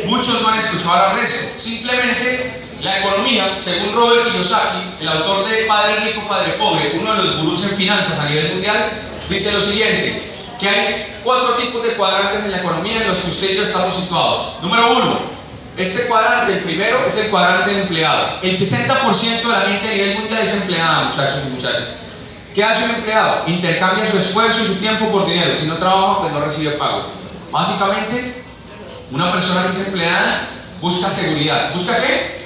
Muchos no han escuchado hablar de eso. Simplemente la economía, según Robert Kiyosaki, el autor de Padre Rico, Padre Pobre, uno de los gurús en finanzas a nivel mundial, dice lo siguiente, que hay 4 tipos de cuadrantes en la economía en los que usted y yo estamos situados. Número 1, este cuadrante, el primero, es el cuadrante de empleado. El 60% de la gente a nivel mundial es empleada, muchachos y muchachas. ¿Qué hace un empleado? Intercambia su esfuerzo y su tiempo por dinero. Si no trabaja, pues no recibe pago. Básicamente, una persona que es empleada busca seguridad. ¿Busca qué?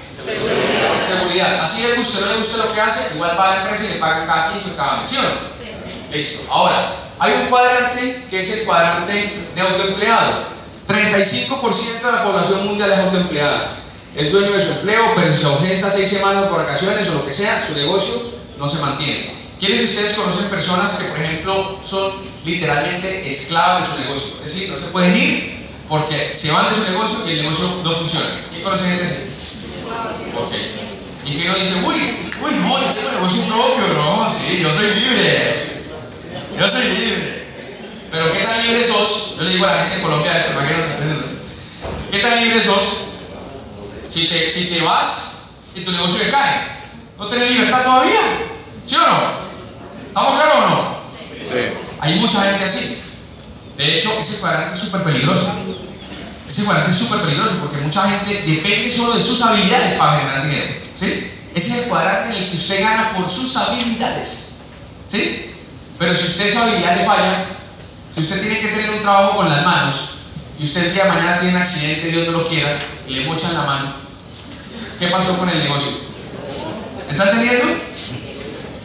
Seguridad. Así le gusta o no le gusta lo que hace, igual va a la empresa y le pagan cada 15 o cada mes, ¿sí o no? Sí. Listo. Ahora, hay un cuadrante que es el cuadrante de autoempleado. 35% de la población mundial es autoempleada. Es dueño de su empleo, pero si se ausenta 6 semanas por vacaciones o lo que sea, su negocio no se mantiene. ¿Quiénes de ustedes conocen personas que, por ejemplo, son literalmente esclavas de su negocio? Es decir, no se pueden ir porque se van de su negocio y el negocio no funciona. ¿Quién conoce gente así? Ok. Y que uno dice, uy, no, yo tengo negocio propio, no, sí, yo soy libre. Pero ¿qué tan libre sos? Yo le digo a la gente en Colombia esto, para que no entiendan. ¿Qué tan libre sos si te vas y tu negocio decae? ¿No tenés libertad todavía? ¿Sí o no? ¿Estamos claros o no? Sí. Hay mucha gente así. De hecho, ese cuadrante es súper peligroso. Ese cuadrante es súper peligroso porque mucha gente depende solo de sus habilidades para generar dinero, ¿sí? Ese es el cuadrante en el que usted gana por sus habilidades, ¿sí? Pero si usted su habilidad le falla, si usted tiene que tener un trabajo con las manos y usted el día de mañana tiene un accidente, Dios no lo quiera, y le mochan la mano, ¿qué pasó con el negocio? ¿Está entendiendo?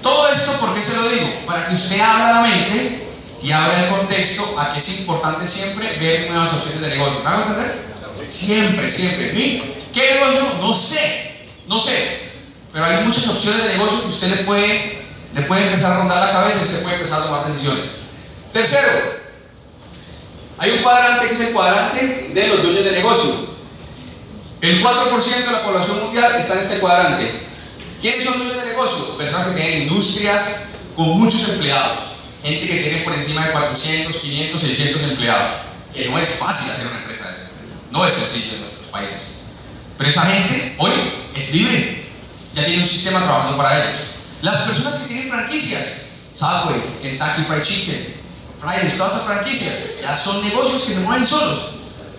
Todo esto, ¿por qué se lo digo? Para que usted abra la mente y abra el contexto a que es importante siempre ver nuevas opciones de negocio. ¿Me hago entender? Siempre, siempre. ¿Sí? ¿Qué negocio? No sé. Pero hay muchas opciones de negocio que usted le puede empezar a rondar la cabeza y usted puede empezar a tomar decisiones. Tercero, hay un cuadrante que es el cuadrante de los dueños de negocio. El 4% de la población mundial está en este cuadrante. ¿Quiénes son dueños de negocio? Personas que tienen industrias con muchos empleados. Gente que tiene por encima de 400, 500, 600 empleados. Que no es fácil hacer una empresa de esas. No es sencillo en nuestros países. Pero esa gente hoy es libre. Ya tiene un sistema trabajando para ellos. Las personas que tienen franquicias, Subway, Kentucky Fried Chicken, Fridays, todas esas franquicias, ya son negocios que se mueven solos.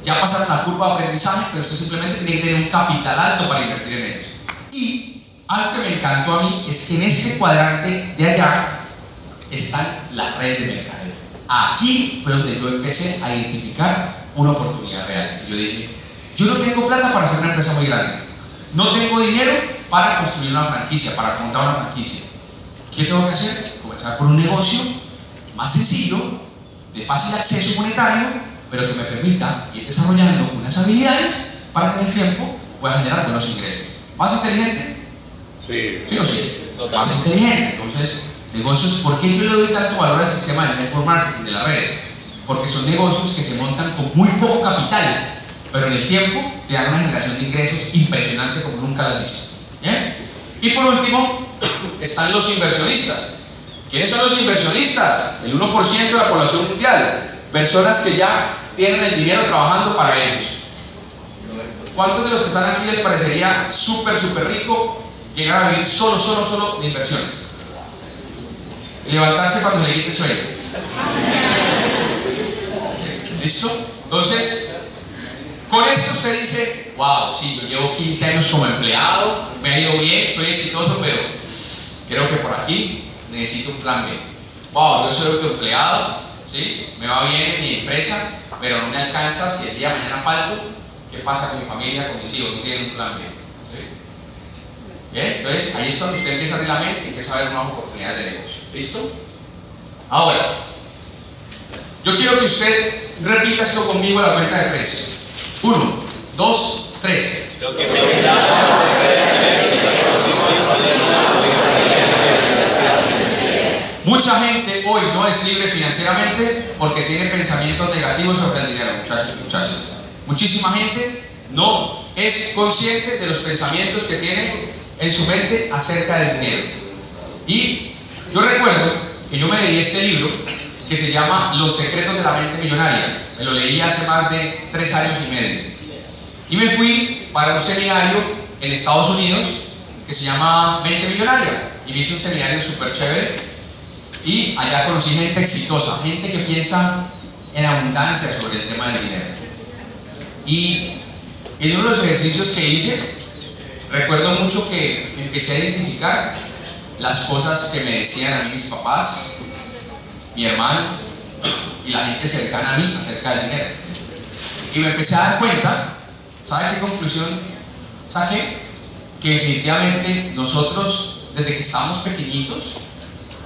Ya pasaron la curva de aprendizaje, pero usted simplemente tiene que tener un capital alto para invertir en ellos. Y algo que me encantó a mí es que en este cuadrante de allá están las redes de mercadeo. Aquí fue donde yo empecé a identificar una oportunidad real. Yo dije, yo no tengo plata para hacer una empresa muy grande, no tengo dinero para construir una franquicia, para montar una franquicia. ¿Qué tengo que hacer? Comenzar por un negocio más sencillo, de fácil acceso monetario, pero que me permita ir desarrollando unas habilidades para que en el tiempo pueda generar buenos ingresos. ¿Más inteligente?
Sí.
¿Sí o sí? Más inteligente. Entonces, negocios, ¿por qué yo le doy tanto valor al sistema de network marketing de las redes? Porque son negocios que se montan con muy poco capital, pero en el tiempo te dan una generación de ingresos impresionante como nunca la has visto. ¿Bien? Y por último, están los inversionistas. ¿Quiénes son los inversionistas? El 1% de la población mundial. Personas que ya tienen el dinero trabajando para ellos. ¿Cuántos de los que están aquí les parecería súper rico llegar a vivir solo de inversiones? Y levantarse cuando se le quite el sueño. ¿Listo? Entonces, con esto usted dice, wow, sí, yo llevo 15 años como empleado, me ha ido bien, soy exitoso, pero creo que por aquí necesito un plan B. Wow, yo soy autoempleado, ¿sí? Me va bien en mi empresa, pero no me alcanza. Si el día de mañana falto, ¿qué pasa con mi familia, con mis hijos? No tienen un plan B. ¿Sí? ¿Bien? Entonces, ahí es cuando usted empieza a abrir la mente y empieza a ver nuevas oportunidades de negocio. ¿Listo? Ahora, yo quiero que usted repita esto conmigo a la cuenta de 3. 1, 2, 3.
Lo que pensaba
Mucha gente hoy no es libre financieramente porque tiene pensamientos negativos sobre el dinero, muchachos y muchachas. Muchísima gente no es consciente de los pensamientos que tiene en su mente acerca del dinero. Y yo recuerdo que yo me leí este libro que se llama Los secretos de la mente millonaria. Me lo leí hace más de 3 años y medio. Y me fui para un seminario en Estados Unidos que se llama Mente Millonaria. Y me hice un seminario súper chévere. Y allá conocí gente exitosa, gente que piensa en abundancia sobre el tema del dinero. Y en uno de los ejercicios que hice, recuerdo mucho que empecé a identificar las cosas que me decían a mí mis papás, mi hermano y la gente cercana a mí acerca del dinero. Y me empecé a dar cuenta, ¿sabe qué conclusión saqué? Que definitivamente nosotros, desde que estábamos pequeñitos,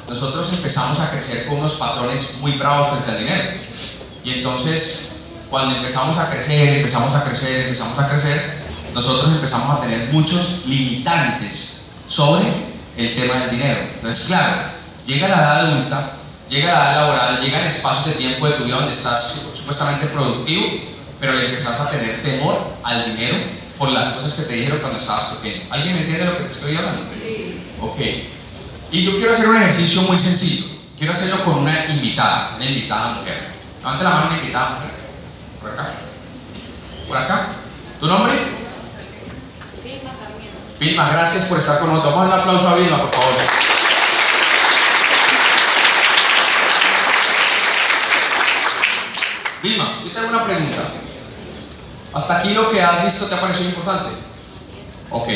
nosotros empezamos a crecer con unos patrones muy bravos frente al dinero. Y entonces, cuando empezamos a crecer, nosotros empezamos a tener muchos limitantes sobre el tema del dinero. Entonces, claro, llega la edad adulta, llega la edad laboral, llegan espacios de tiempo de tu vida donde estás supuestamente productivo, pero le empezás a tener temor al dinero por las cosas que te dijeron cuando estabas pequeño. ¿Alguien me entiende lo que te estoy hablando? Sí. Ok. Y yo quiero hacer un ejercicio muy sencillo. Quiero hacerlo con una invitada mujer. Levante la mano una invitada mujer. Por acá. Por acá. ¿Tu nombre?
Vilma Sarmiento.
Vilma, gracias por estar con nosotros. Vamos a dar un aplauso a Vilma, por favor. Vilma, yo te hago una pregunta. ¿Hasta aquí lo que has visto te ha parecido importante? Ok.